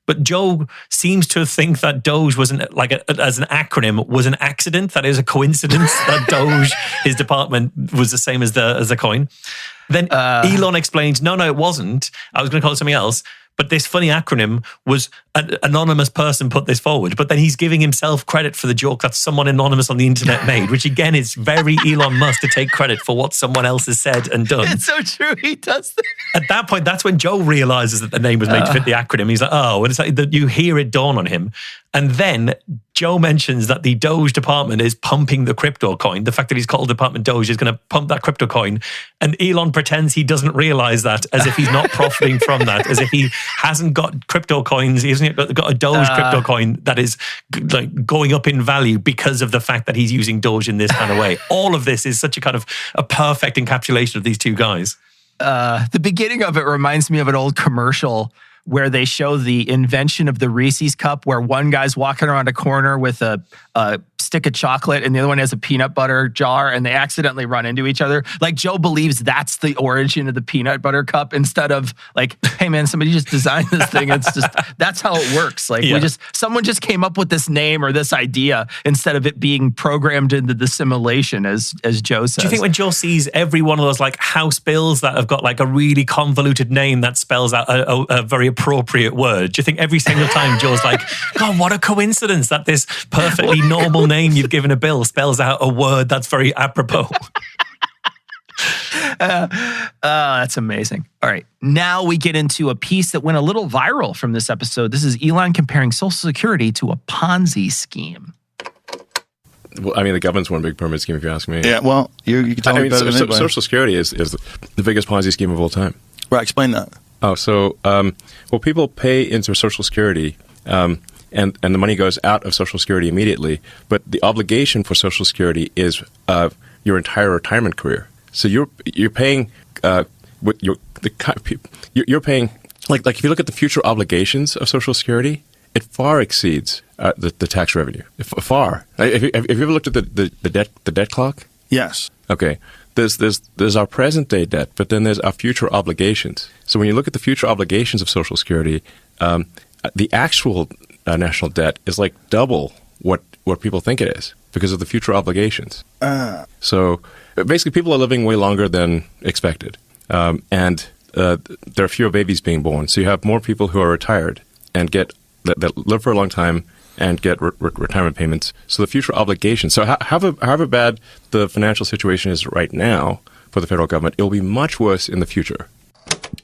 But Joe seems to think that Doge was as an acronym was an accident. That is a coincidence that Doge, his department, was the same as the coin. Then Elon explains, no, it wasn't. I was going to call it something else. But this funny acronym was an anonymous person put this forward. But then he's giving himself credit for the joke that someone anonymous on the internet made, which again is very Elon Musk to take credit for what someone else has said and done. It's so true. He does that. At that point, that's when Joe realizes that the name was made to fit the acronym. He's like, oh, and it's like that you hear it dawn on him. And then Joe mentions that the Doge department is pumping the crypto coin. The fact that he's called Department Doge is going to pump that crypto coin. And Elon pretends he doesn't realize that, as if he's not profiting from that, as if he hasn't got crypto coins. He hasn't got a Doge crypto coin that is like going up in value because of the fact that he's using Doge in this kind of way. All of this is such a kind of a perfect encapsulation of these two guys. The beginning of it reminds me of an old commercial where they show the invention of the Reese's cup, where one guy's walking around a corner with a stick of chocolate and the other one has a peanut butter jar, and they accidentally run into each other. Like Joe believes that's the origin of the peanut butter cup, instead of like, hey man, somebody just designed this thing. It's just, that's how it works. Like someone just came up with this name or this idea instead of it being programmed into the simulation, as Joe says. Do you think when Joe sees every one of those like house bills that have got like a really convoluted name that spells out a very appropriate word, do you think every single time Joe's like, God, what a coincidence that this perfectly normal name you've given a bill spells out a word that's very apropos? That's amazing. All right. Now we get into a piece that went a little viral from this episode. This is Elon comparing Social Security to a Ponzi scheme. Well, I mean, the government's one big pyramid scheme, if you ask me. Yeah, well, you can tell me better than anybody. Social Security is the biggest Ponzi scheme of all time. Right, explain that. Oh, so, well, people pay into Social Security, and the money goes out of Social Security immediately, but the obligation for Social Security is your entire retirement career. So you're paying you're paying like if you look at the future obligations of Social Security, it far exceeds the tax revenue. Far. Have you ever looked at the debt clock? Yes. Okay. There's our present day debt, but then there's our future obligations. So when you look at the future obligations of Social Security, the actual national debt is like double what people think it is because of the future obligations. So basically, people are living way longer than expected, and there are fewer babies being born. So you have more people who are retired and that live for a long time and get retirement payments. So the future obligations. So however bad the financial situation is right now for the federal government, it will be much worse in the future.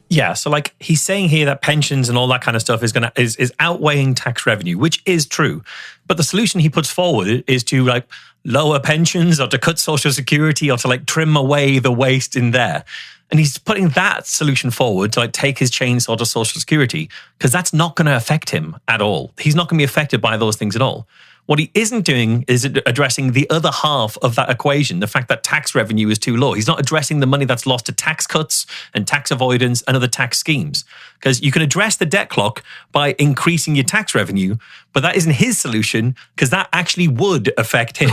Yeah, so like he's saying here that pensions and all that kind of stuff is outweighing tax revenue, which is true. But the solution he puts forward is to like lower pensions or to cut Social Security or to like trim away the waste in there. And he's putting that solution forward to like take his chainsaw to Social Security because that's not going to affect him at all. He's not going to be affected by those things at all. What he isn't doing is addressing the other half of that equation, the fact that tax revenue is too low. He's not addressing the money that's lost to tax cuts and tax avoidance and other tax schemes. Because you can address the debt clock by increasing your tax revenue, but that isn't his solution because that actually would affect him.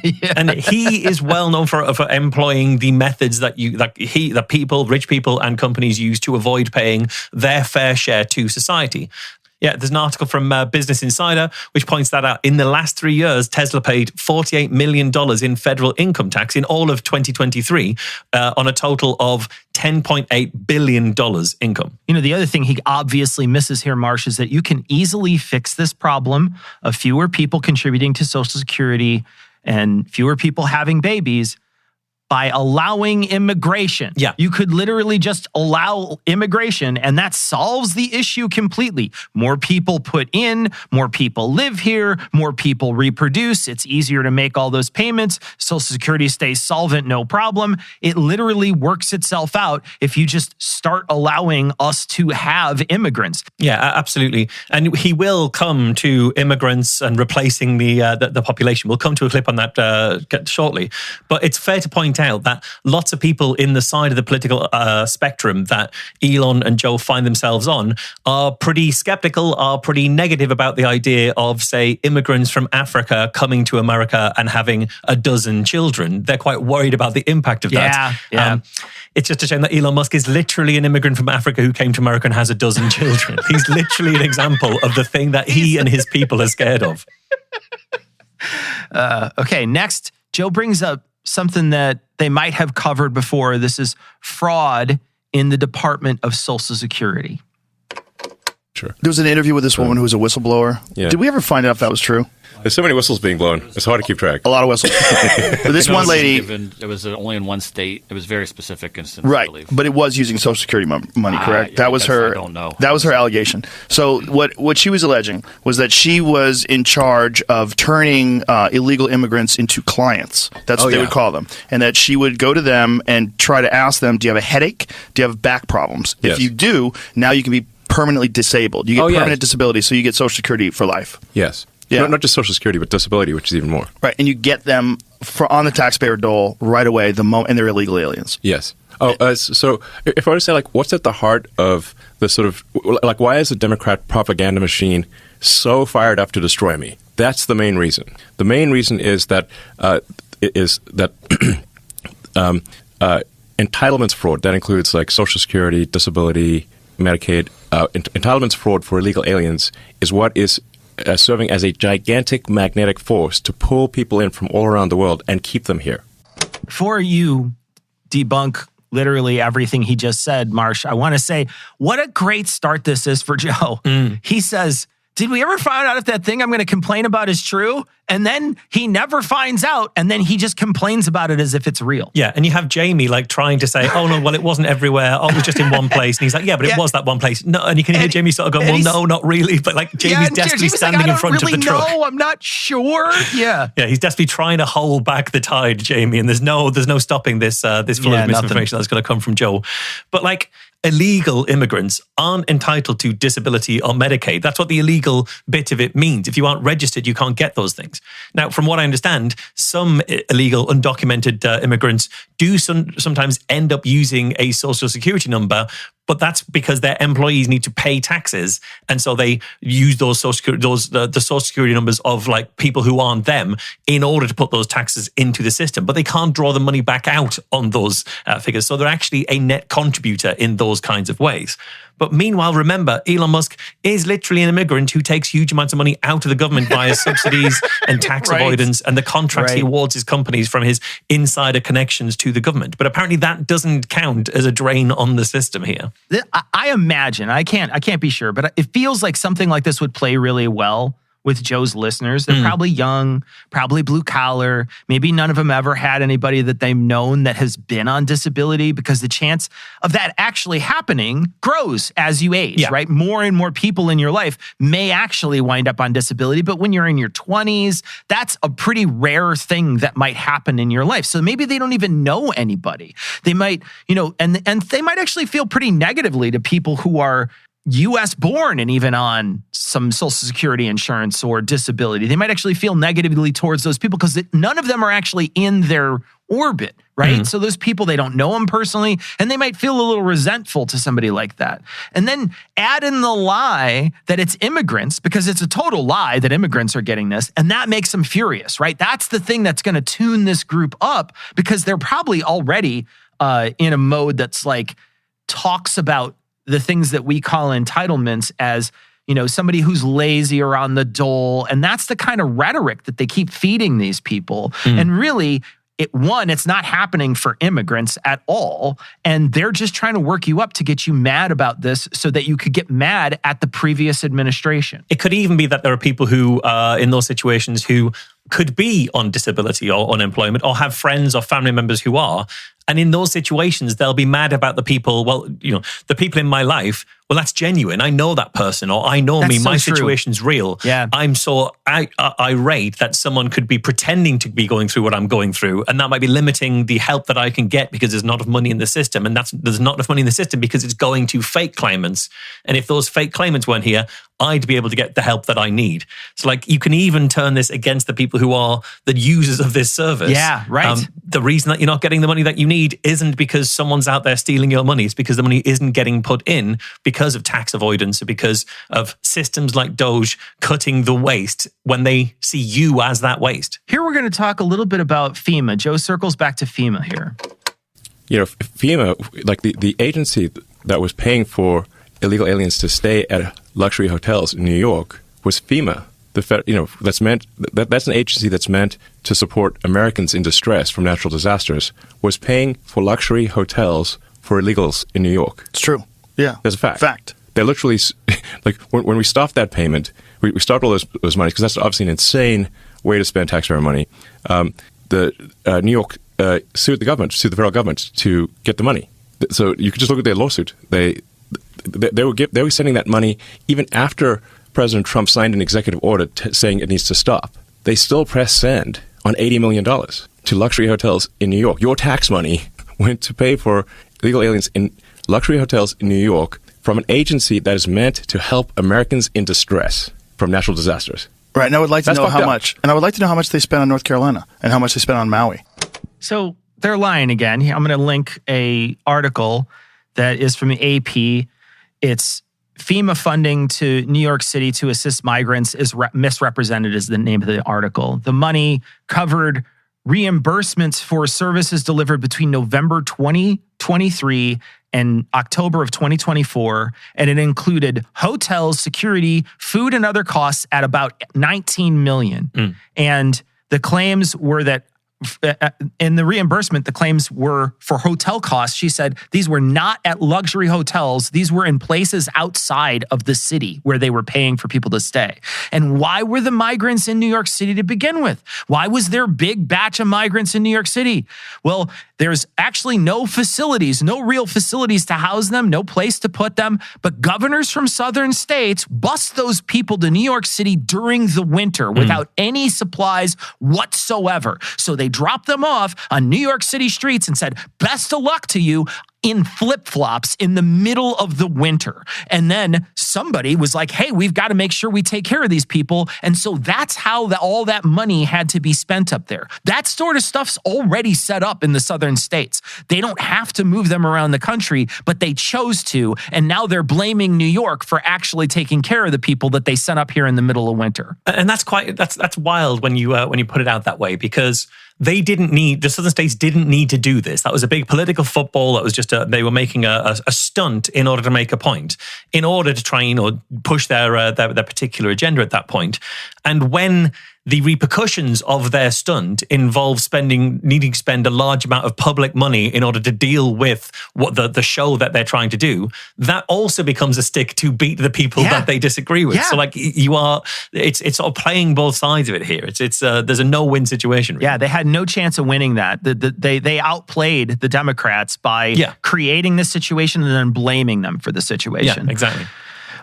Yeah. And he is well known for employing the methods that people, rich people and companies use to avoid paying their fair share to society. Yeah, there's an article from Business Insider which points that out. In the last 3 years, Tesla paid $48 million in federal income tax in all of 2023 on a total of $10.8 billion income. You know, the other thing he obviously misses here, Marsh, is that you can easily fix this problem of fewer people contributing to Social Security and fewer people having babies by allowing immigration. Yeah. You could literally just allow immigration, and that solves the issue completely. More people put in, more people live here, more people reproduce. It's easier to make all those payments. Social Security stays solvent, no problem. It literally works itself out if you just start allowing us to have immigrants. Yeah, absolutely. And he will come to immigrants and replacing the population. We'll come to a clip on that shortly. But it's fair to point out that lots of people in the side of the political spectrum that Elon and Joe find themselves on are pretty skeptical, are pretty negative about the idea of, say, immigrants from Africa coming to America and having a dozen children. They're quite worried about the impact of that. Yeah. It's just a shame that Elon Musk is literally an immigrant from Africa who came to America and has a dozen children. He's literally an example of the thing that he and his people are scared of. Okay, next, Joe brings up something that they might have covered before. This is fraud in the Department of Social Security. Sure. There was an interview with this woman who was a whistleblower. Yeah. Did we ever find out if that was true? There's so many whistles being blown. It's hard to keep track. A lot of whistles. But this one lady... It was only in one state. It was very specific instance, right, I believe. But it was using Social Security money, correct? Yeah, that was her. I don't know. That was her allegation. So what she was alleging was that she was in charge of turning illegal immigrants into clients. That's what they would call them. And that she would go to them and try to ask them, do you have a headache? Do you have back problems? Yes. If you do, now you can be permanently disabled. You get permanent disability, so you get Social Security for life. Yes. Yeah. Not just Social Security, but disability, which is even more. Right, and you get them on the taxpayer dole right away and they're illegal aliens. Yes. So if I were to say, like, what's at the heart of the sort of, like, why is the Democrat propaganda machine so fired up to destroy me? That's the main reason. The main reason is that entitlements fraud, that includes, like, Social Security, disability, Medicaid, entitlements fraud for illegal aliens is what is serving as a gigantic magnetic force to pull people in from all around the world and keep them here. Before you debunk literally everything he just said, Marsh, I want to say what a great start this is for Joe. He says, did we ever find out if that thing I'm going to complain about is true? And then he never finds out, and then he just complains about it as if it's real. Yeah, and you have Jamie like trying to say, oh no, well, it wasn't everywhere. Oh, it was just in one place. And he's like, yeah, but it was that one place. No, and you can hear Jamie sort of go, well, no, not really. But like Jamie's desperately standing in front of the truck. No, I'm not sure. Yeah. Yeah, he's desperately trying to hold back the tide, Jamie, and there's no stopping this flow of misinformation that's going to come from Joe. But like, illegal immigrants aren't entitled to disability or Medicaid. That's what the illegal bit of it means. If you aren't registered, you can't get those things. Now, from what I understand, some illegal, undocumented immigrants do sometimes end up using a Social Security number, but that's because their employees need to pay taxes, and so they use the Social Security numbers of like people who aren't them in order to put those taxes into the system. But they can't draw the money back out on those figures, so they're actually a net contributor in those kinds of ways. But meanwhile, remember, Elon Musk is literally an immigrant who takes huge amounts of money out of the government via subsidies and tax avoidance and the contracts he awards his companies from his insider connections to the government. But apparently that doesn't count as a drain on the system here. I imagine, I can't be sure, but it feels like something like this would play really well with Joe's listeners. They're probably young, probably blue collar. Maybe none of them ever had anybody that they've known that has been on disability, because the chance of that actually happening grows as you age, right? More and more people in your life may actually wind up on disability, but when you're in your 20s, that's a pretty rare thing that might happen in your life. So maybe they don't even know anybody. They might, and they might actually feel pretty negatively to people who are U.S. born and even on some Social Security insurance or disability. They might actually feel negatively towards those people because none of them are actually in their orbit, right? So those people, they don't know them personally, and they might feel a little resentful to somebody like that. And then add in the lie that it's immigrants, because it's a total lie that immigrants are getting this, and that makes them furious, right? That's the thing that's going to tune this group up, because they're probably already in a mode that's like talks about the things that we call entitlements as, you know, somebody who's lazy or on the dole. And that's the kind of rhetoric that they keep feeding these people. And really, it's not happening for immigrants at all. And they're just trying to work you up to get you mad about this so that you could get mad at the previous administration. It could even be that there are people who are in those situations who could be on disability or unemployment or have friends or family members who are. And in those situations, they'll be mad about the people, the people in my life. Well, that's genuine. I know that person, or I know me. My situation's real. Yeah. I'm so irate that someone could be pretending to be going through what I'm going through. And that might be limiting the help that I can get because there's not enough money in the system. And there's not enough money in the system because it's going to fake claimants. And if those fake claimants weren't here, I'd be able to get the help that I need. So like, you can even turn this against the people who are the users of this service. Yeah, right. The reason that you're not getting the money that you need isn't because someone's out there stealing your money. It's because the money isn't getting put in because of tax avoidance or because of systems like Doge cutting the waste when they see you as that waste. Here we're going to talk a little bit about FEMA. Joe circles back to FEMA here. You know, FEMA, like the agency that was paying for illegal aliens to stay at luxury hotels in New York was FEMA. That's an agency that's meant to support Americans in distress from natural disasters, was paying for luxury hotels for illegals in New York. It's true. Yeah. That's a fact. Fact. They're literally, like, when we stopped that payment, we stopped all those money, because that's obviously an insane way to spend taxpayer money. The New York sued the federal government to get the money. So you could just look at their lawsuit. They were sending that money even after President Trump signed an executive order saying it needs to stop. They still press send on $80 million to luxury hotels in New York. Your tax money went to pay for illegal aliens in luxury hotels in New York from an agency that is meant to help Americans in distress from natural disasters. Right, and I would like to know how much. And I would like to know how much they spent on North Carolina and how much they spent on Maui. So they're lying again. I'm going to link a article that is from the AP. It's FEMA funding to New York City to assist migrants is misrepresented is the name of the article. The money covered reimbursements for services delivered between November 2023 and October of 2024, and it included hotels, security, food, and other costs at about $19 million. And the claims were that in the reimbursement, the claims were for hotel costs. She said these were not at luxury hotels. These were in places outside of the city where they were paying for people to stay. And why were the migrants in New York City to begin with? Why was there a big batch of migrants in New York City? Well, there's actually no facilities, no real facilities to house them, no place to put them. But governors from southern states bust those people to New York City during the winter without any supplies whatsoever. So they dropped them off on New York City streets and said, best of luck to you, in flip-flops in the middle of the winter. And then somebody was like, hey, we've got to make sure we take care of these people. And so that's how all that money had to be spent up there. That sort of stuff's already set up in the southern states. They don't have to move them around the country, but they chose to. And now they're blaming New York for actually taking care of the people that they sent up here in the middle of winter. And that's wild when you put it out that way, because the southern states didn't need to do this. That was a big political football. That was just they were making a stunt in order to make a point, in order to try and push their particular agenda at that point. And when the repercussions of their stunt involve needing to spend a large amount of public money in order to deal with what the show that they're trying to do, that also becomes a stick to beat the people that they disagree with. So like it's sort of playing both sides of it here. It's there's a no-win situation. Really. Yeah, they had no chance of winning that. They outplayed the Democrats by creating this situation and then blaming them for the situation. Yeah, exactly.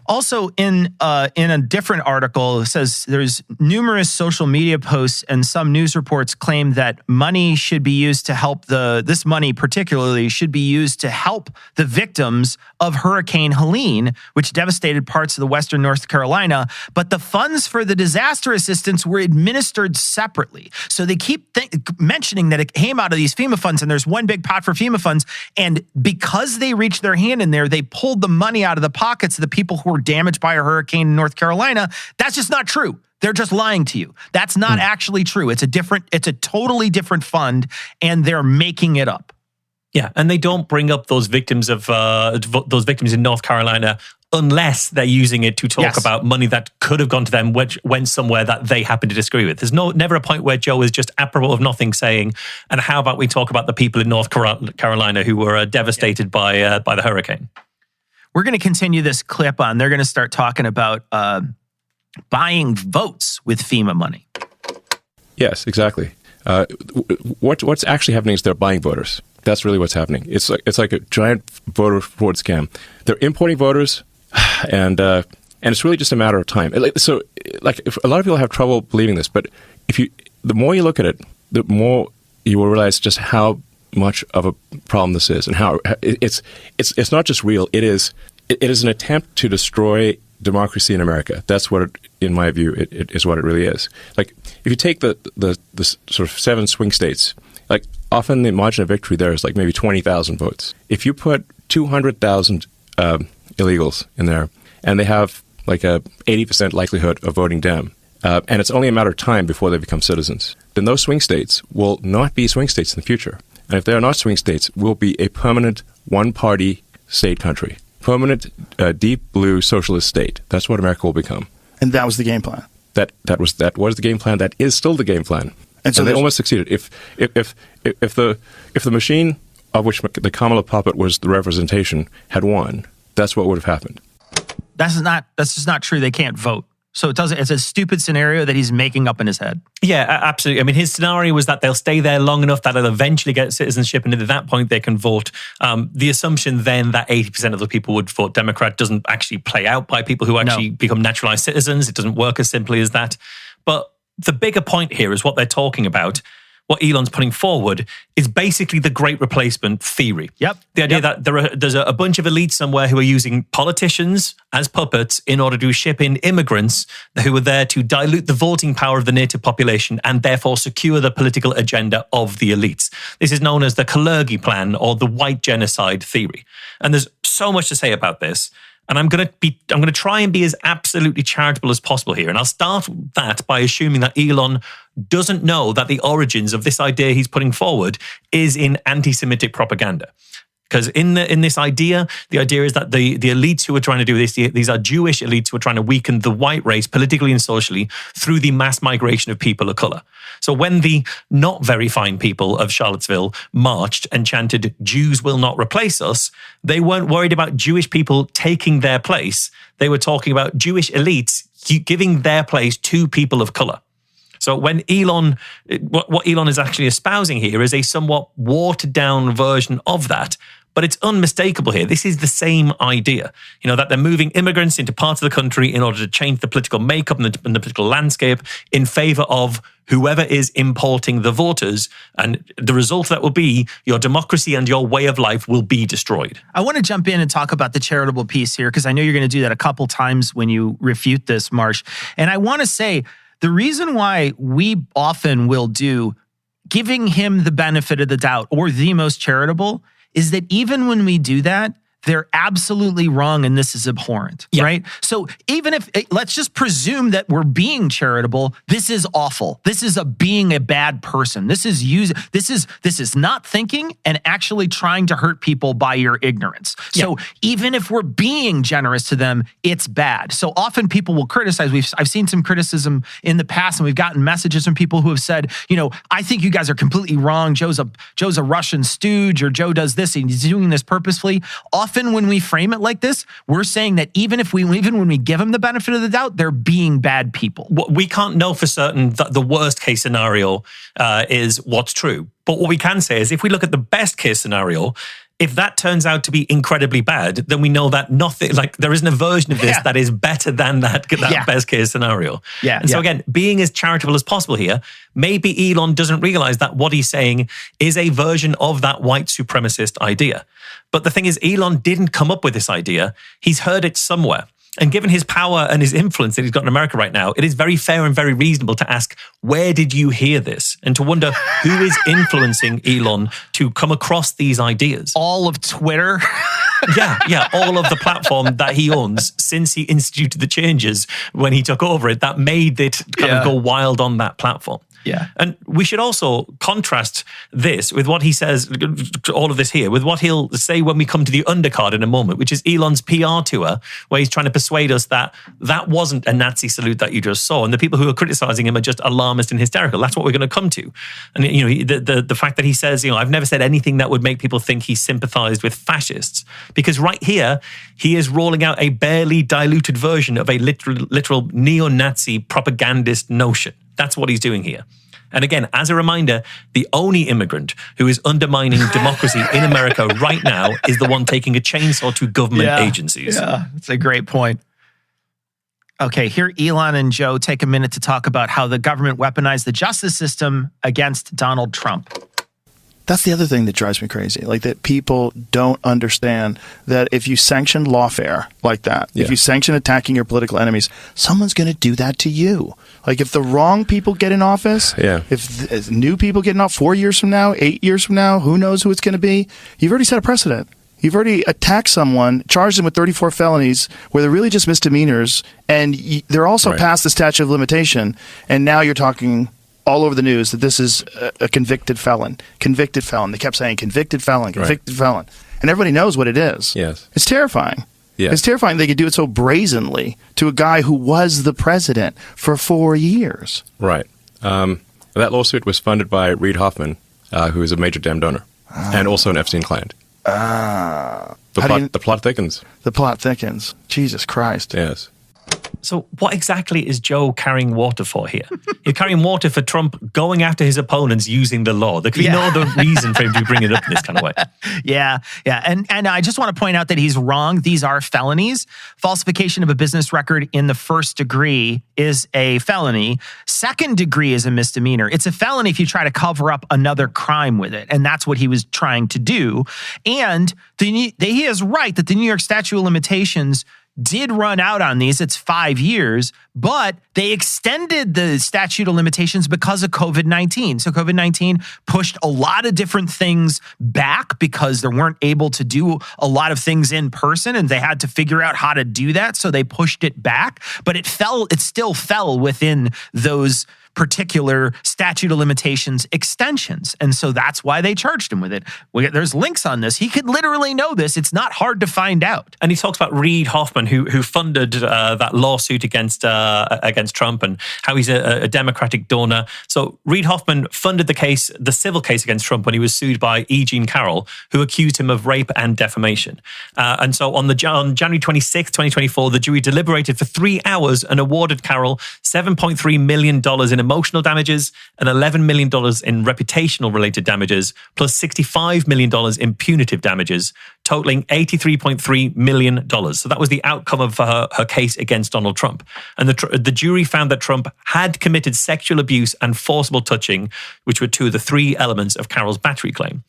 Also, in a different article, it says there's numerous social media posts and some news reports claim that money should be used to help this money particularly should be used to help the victims of Hurricane Helene, which devastated parts of the western North Carolina. But the funds for the disaster assistance were administered separately. So they keep mentioning that it came out of these FEMA funds, and there's one big pot for FEMA funds. And because they reached their hand in there, they pulled the money out of the pockets of the people who were damaged by a hurricane in North Carolina. That's just not true. They're just lying to you. That's not actually true. It's a totally different fund, and they're making it up. Yeah, and they don't bring up those victims in North Carolina unless they're using it to talk about money that could have gone to them, which went somewhere that they happen to disagree with. There's never a point where Joe is just apropos of nothing saying, and how about we talk about the people in North Carolina who were devastated by the hurricane? We're going to continue this clip on. They're going to start talking about buying votes with FEMA money. Yes, exactly. What's actually happening is they're buying voters. That's really what's happening. It's like a giant voter fraud scam. They're importing voters, and it's really just a matter of time. So, if a lot of people have trouble believing this, but the more you look at it, the more you will realize just how much of a problem this is, and how it's not just real. It is an attempt to destroy democracy in America. That's what, in my view, it is what it really is. Like, if you take the sort of 7 swing states, like, often the margin of victory there is like maybe 20,000 votes. If you put 200,000 illegals in there, and they have like a 80% likelihood of voting Dem, and it's only a matter of time before they become citizens, then those swing states will not be swing states in the future. And if they are not swing states, we'll be a permanent one-party state country. Permanent, deep blue socialist state. That's what America will become. And that was the game plan. That was the game plan. That is still the game plan. And so they almost succeeded. If the machine of which the Kamala puppet was the representation had won, that's what would have happened. That's just not true. They can't vote. So it's a stupid scenario that he's making up in his head. Yeah, absolutely. I mean, his scenario was that they'll stay there long enough that they'll eventually get citizenship, and at that point they can vote. The assumption then that 80% of the people would vote Democrat doesn't actually play out by people who actually become naturalized citizens. It doesn't work as simply as that. But the bigger point here is what they're talking about. What Elon's putting forward is basically the great replacement theory. Yep. The idea that there's a bunch of elites somewhere who are using politicians as puppets in order to ship in immigrants who are there to dilute the voting power of the native population and therefore secure the political agenda of the elites. This is known as the Kalergi plan, or the white genocide theory. And there's so much to say about this. And I'm going to try and be as absolutely charitable as possible here. And I'll start that by assuming that Elon doesn't know that the origins of this idea he's putting forward is in anti-Semitic propaganda. Because in this idea, the idea is that the elites who are trying to do this, these are Jewish elites who are trying to weaken the white race politically and socially through the mass migration of people of color. So when the not very fine people of Charlottesville marched and chanted, "Jews will not replace us," they weren't worried about Jewish people taking their place. They were talking about Jewish elites giving their place to people of color. So when what Elon is actually espousing here is a somewhat watered down version of that, but it's unmistakable here. This is the same idea, that they're moving immigrants into parts of the country in order to change the political makeup and the political landscape in favor of whoever is importing the voters. And the result of that will be your democracy and your way of life will be destroyed. I want to jump in and talk about the charitable piece here, because I know you're going to do that a couple times when you refute this, Marsh. And I want to say, the reason why we often will do giving him the benefit of the doubt or the most charitable is that even when we do that, they're absolutely wrong and this is abhorrent, right? So even if, let's just presume that we're being charitable, this is awful. This is being a bad person. This is not thinking and actually trying to hurt people by your ignorance. So even if we're being generous to them, it's bad. So often people will criticize. I've seen some criticism in the past, and we've gotten messages from people who have said, I think you guys are completely wrong. Joe's a Russian stooge, or Joe does this and he's doing this purposefully. Often when we frame it like this, we're saying that even when we give them the benefit of the doubt, they're being bad people. We can't know for certain that the worst case scenario is what's true. But what we can say is if we look at the best case scenario, If that turns out to be incredibly bad, then we know that nothing, like there isn't a version of this that is better than that best case scenario. And so again, being as charitable as possible here, maybe Elon doesn't realize that what he's saying is a version of that white supremacist idea. But the thing is, Elon didn't come up with this idea. He's heard it somewhere. And given his power and his influence that he's got in America right now, it is very fair and very reasonable to ask, where did you hear this? And to wonder who is influencing Elon to come across these ideas. All of Twitter. All of the platform that he owns since he instituted the changes when he took over it, that made it kind of go wild on that platform. Yeah. And we should also contrast this with what he says, all of this here, with what he'll say when we come to the undercard in a moment, which is Elon's PR tour, where he's trying to persuade us that that wasn't a Nazi salute that you just saw. And the people who are criticizing him are just alarmist and hysterical. That's what we're going to come to. And, the fact that he says, I've never said anything that would make people think he sympathized with fascists. Because right here, he is rolling out a barely diluted version of a literal neo-Nazi propagandist notion. That's what he's doing here. And again, as a reminder, the only immigrant who is undermining democracy in America right now is the one taking a chainsaw to government agencies. Yeah, that's a great point. Okay, here Elon and Joe take a minute to talk about how the government weaponized the justice system against Donald Trump. That's the other thing that drives me crazy, like that people don't understand that if you sanction lawfare like that, if you sanction attacking your political enemies, someone's going to do that to you. Like if the wrong people get in office, if new people get in office 4 years from now, 8 years from now, who knows who it's going to be, you've already set a precedent. You've already attacked someone, charged them with 34 felonies where they're really just misdemeanors, and they're also past the statute of limitation, and now you're talking all over the news that this is a convicted felon. Convicted felon. They kept saying convicted felon, convicted felon. And everybody knows what it is. Yes. It's terrifying. Yes. It's terrifying they could do it so brazenly to a guy who was the president for 4 years. Right. That lawsuit was funded by Reid Hoffman, who is a major damn donor, and also an Epstein client. The plot thickens. The plot thickens. Jesus Christ. Yes. So what exactly is Joe carrying water for here? You're carrying water for Trump going after his opponents using the law. There could be no other reason for him to bring it up in this kind of way. Yeah. And I just want to point out that he's wrong. These are felonies. Falsification of a business record in the first degree is a felony. Second degree is a misdemeanor. It's a felony if you try to cover up another crime with it. And that's what he was trying to do. And he is right that the New York statute of limitations did run out on these. It's 5 years, but they extended the statute of limitations because of COVID-19. So COVID-19 pushed a lot of different things back because they weren't able to do a lot of things in person, and they had to figure out how to do that. So they pushed it back, but it still fell within those particular statute of limitations extensions. And so that's why they charged him with it. There's links on this. He could literally know this. It's not hard to find out. And he talks about Reid Hoffman, who funded that lawsuit against Trump, and how he's a Democratic donor. So Reid Hoffman funded the civil case against Trump when he was sued by E. Jean Carroll, who accused him of rape and defamation. And so on January 26, 2024, the jury deliberated for 3 hours and awarded Carroll $7.3 million in emotional damages and $11 million in reputational related damages, plus $65 million in punitive damages, totaling $83.3 million. So that was the outcome of her case against Donald Trump. And the jury found that Trump had committed sexual abuse and forcible touching, which were two of the three elements of Carroll's battery claim.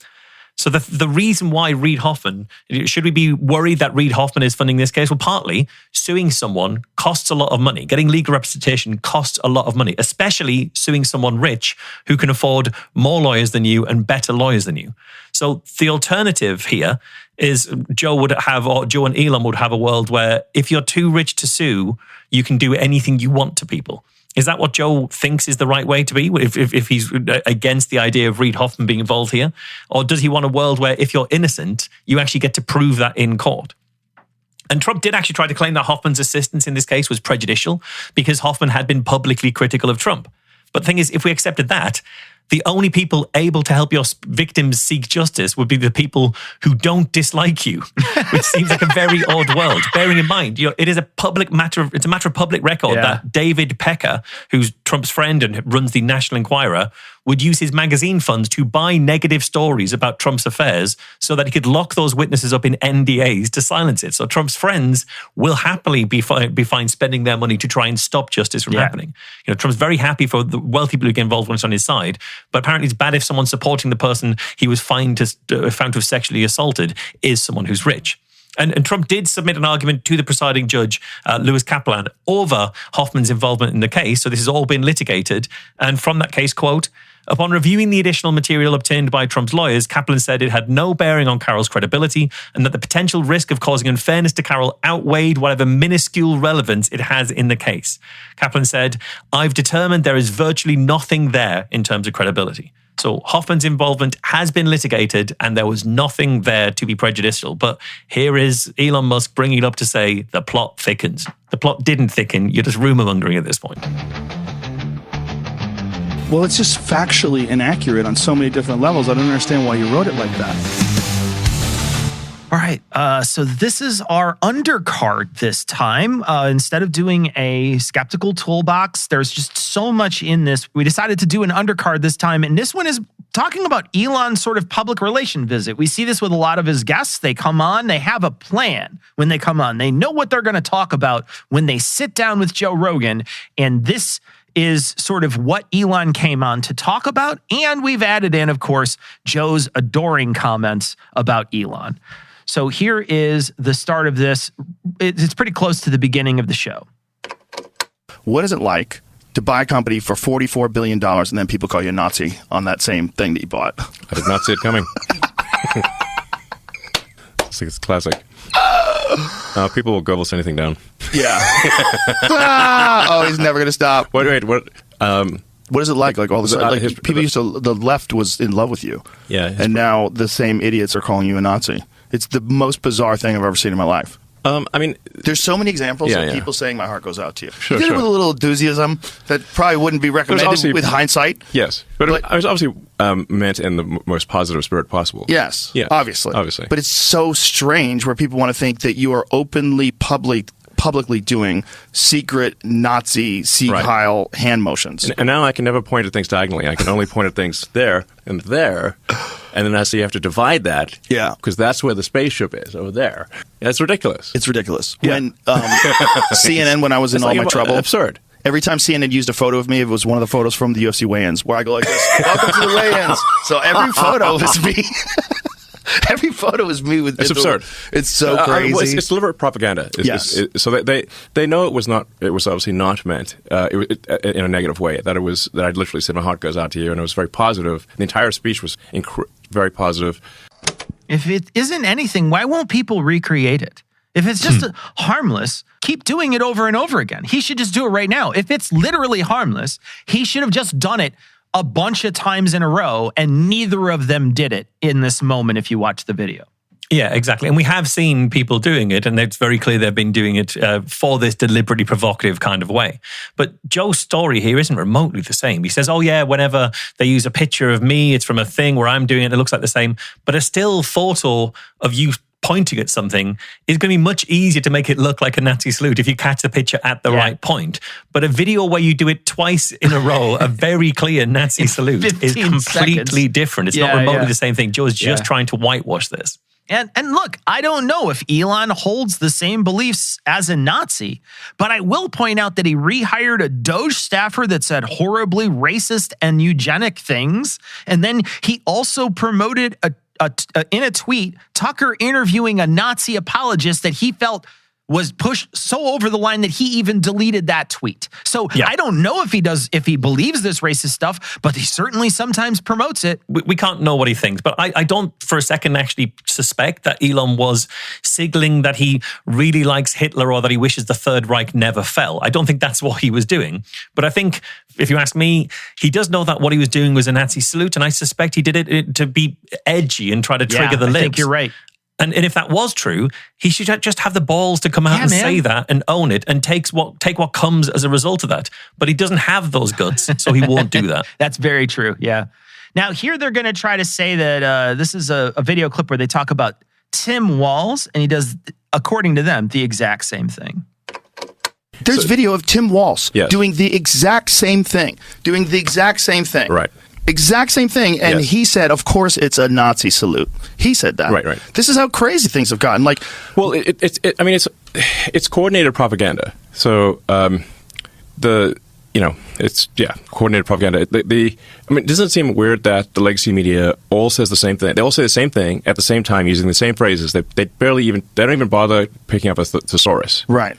So the reason why Reid Hoffman, should we be worried that Reid Hoffman is funding this case? Well, partly suing someone costs a lot of money. Getting legal representation costs a lot of money, especially suing someone rich who can afford more lawyers than you and better lawyers than you. So the alternative here is Joe and Elon would have a world where if you're too rich to sue, you can do anything you want to people. Is that what Joe thinks is the right way to be, if he's against the idea of Reid Hoffman being involved here? Or does he want a world where if you're innocent, you actually get to prove that in court? And Trump did actually try to claim that Hoffman's assistance in this case was prejudicial because Hoffman had been publicly critical of Trump. But the thing is, if we accepted that, the only people able to help your victims seek justice would be the people who don't dislike you, which seems like a very odd world. Bearing in mind, it is a matter of public record that David Pecker, who's Trump's friend and runs the National Enquirer, would use his magazine funds to buy negative stories about Trump's affairs so that he could lock those witnesses up in NDAs to silence it. So Trump's friends will happily be fine spending their money to try and stop justice from happening. You know, Trump's very happy for the wealthy people who get involved when it's on his side, but apparently it's bad if someone supporting the person he was found to have sexually assaulted is someone who's rich. And Trump did submit an argument to the presiding judge, Louis Kaplan, over Hoffman's involvement in the case. So this has all been litigated. And from that case, quote, upon reviewing the additional material obtained by Trump's lawyers, Kaplan said it had no bearing on Carroll's credibility and that the potential risk of causing unfairness to Carroll outweighed whatever minuscule relevance it has in the case. Kaplan said, I've determined there is virtually nothing there in terms of credibility. So Hoffman's involvement has been litigated and there was nothing there to be prejudicial. But here is Elon Musk bringing it up to say the plot thickens. The plot didn't thicken. You're just rumor mongering at this point. Well, it's just factually inaccurate on so many different levels. I don't understand why you wrote it like that. All right, so this is our undercard this time. Instead of doing a skeptical toolbox, there's just so much in this. We decided to do an undercard this time, and this one is talking about Elon's sort of public relation visit. We see this with a lot of his guests. They come on, they have a plan when they come on. They know what they're going to talk about when they sit down with Joe Rogan, and this is sort of what Elon came on to talk about, and we've added in, of course, Joe's adoring comments about Elon. So here is the start of this. It's pretty close to the beginning of the show. What is it like to buy a company for $44 billion and then people call you a Nazi on that same thing that you bought? I did not see it coming. It's classic. People will gobble anything down. Yeah. Oh, he's never going to stop. Wait, what? What is it like? Like all this, people used to, the left was in love with you. Yeah. And now the same idiots are calling you a Nazi. It's the most bizarre thing I've ever seen in my life. I mean, there's so many examples of people saying my heart goes out to you. Sure, you did it with a little enthusiasm that probably wouldn't be recommended with hindsight. Yes, but I was obviously meant in the most positive spirit possible. Yes, yeah, obviously. But it's so strange where people want to think that you are openly publicly doing secret Nazi Sieg Heil hand motions. And now I can never point at things diagonally. I can only point at things there and there. And then you have to divide that. Yeah. Because that's where the spaceship is, over there. That's ridiculous. It's ridiculous. Yeah. When CNN, when I was in all my trouble. Absurd. Every time CNN used a photo of me, it was one of the photos from the UFC weigh-ins, where I go like this, welcome to the weigh-ins. So every photo is me. Every photo is me with. It's absurd. It's so crazy. It's deliberate propaganda. So they know it was not. It was obviously not meant in a negative way. That I'd literally said my heart goes out to you, and it was very positive. The entire speech was very positive. If it isn't anything, why won't people recreate it? If it's just harmless, keep doing it over and over again. He should just do it right now. If it's literally harmless, he should have just done it a bunch of times in a row, and neither of them did it in this moment if you watch the video. Yeah, exactly. And we have seen people doing it, and it's very clear they've been doing it for this deliberately provocative kind of way. But Joe's story here isn't remotely the same. He says, oh yeah, whenever they use a picture of me, it's from a thing where I'm doing it, it looks like the same. But a still photo of you pointing at something is going to be much easier to make it look like a Nazi salute if you catch the picture at the right point. But a video where you do it twice in a row, a very clear Nazi salute, is completely different. It's not remotely the same thing. Joe is just trying to whitewash this. And look, I don't know if Elon holds the same beliefs as a Nazi, but I will point out that he rehired a DOGE staffer that said horribly racist and eugenic things. And then he also promoted in a tweet, Tucker interviewing a Nazi apologist that he felt was pushed so over the line that he even deleted that tweet. So I don't know if he believes this racist stuff, but he certainly sometimes promotes it. We can't know what he thinks, but I don't for a second actually suspect that Elon was signaling that he really likes Hitler or that he wishes the Third Reich never fell. I don't think that's what he was doing. But I think, if you ask me, he does know that what he was doing was a Nazi salute, and I suspect he did it to be edgy and try to trigger the libs. I think you're right. And if that was true, he should just have the balls to come out and say that and own it and take what comes as a result of that. But he doesn't have those guts, so he won't do that. That's very true, yeah. Now, here they're going to try to say that this is a video clip where they talk about Tim Walz, and he does, according to them, the exact same thing. There's video of Tim Walz doing the exact same thing. Right. Exact same thing. And Yes. he said, of course, it's a Nazi salute. He said that. Right. This is how crazy things have gotten. Like, Well, it's coordinated propaganda. So it's coordinated propaganda. Doesn't it seem weird that the legacy media all says the same thing? They all say the same thing at the same time using the same phrases. They don't even bother picking up a thesaurus. right.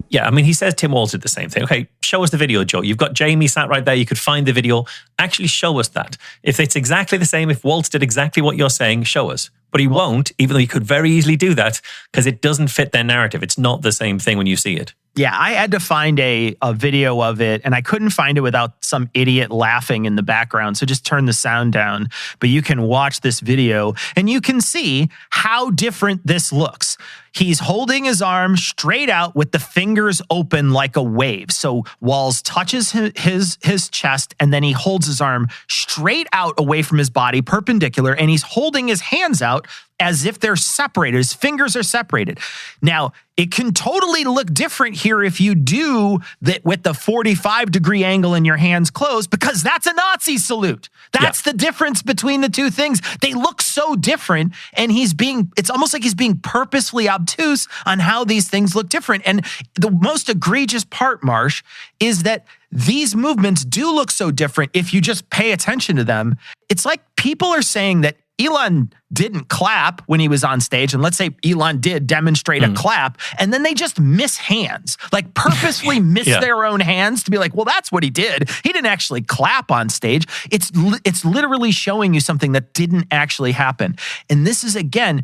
Yeah, I mean, he says Tim Walz did the same thing. Okay, show us the video, Joe. You've got Jamie sat right there. You could find the video. Actually show us that. If it's exactly the same, if Walz did exactly what you're saying, show us. But he won't, even though he could very easily do that, because it doesn't fit their narrative. It's not the same thing when you see it. Yeah, I had to find a video of it, and I couldn't find it without some idiot laughing in the background. So just turn the sound down. But you can watch this video, and you can see how different this looks. He's holding his arm straight out with the fingers open like a wave. So Walz touches his chest, and then he holds his arm straight out away from his body, perpendicular, and he's holding his hands out as if they're separated. His fingers are separated. Now, it can totally look different here if you do that with the 45-degree angle and your hands closed, because that's a Nazi salute. That's the difference between the two things. They look so different, and it's almost like he's being purposefully obtuse on how these things look different. And the most egregious part, Marsh, is that these movements do look so different if you just pay attention to them. It's like people are saying that Elon didn't clap when he was on stage, and let's say Elon did demonstrate a clap, and then they just miss hands, like purposefully miss their own hands to be like, well, that's what he did. He didn't actually clap on stage. It's literally showing you something that didn't actually happen. And this is, again,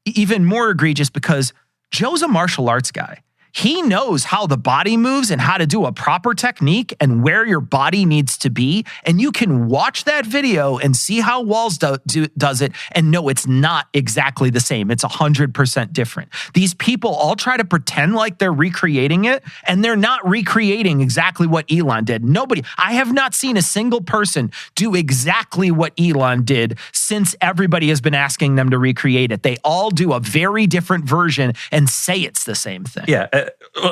even more egregious because Joe's a martial arts guy. He knows how the body moves and how to do a proper technique and where your body needs to be. And you can watch that video and see how Walz does it and know it's not exactly the same. It's 100% different. These people all try to pretend like they're recreating it, and they're not recreating exactly what Elon did. I have not seen a single person do exactly what Elon did since everybody has been asking them to recreate it. They all do a very different version and say it's the same thing. Yeah.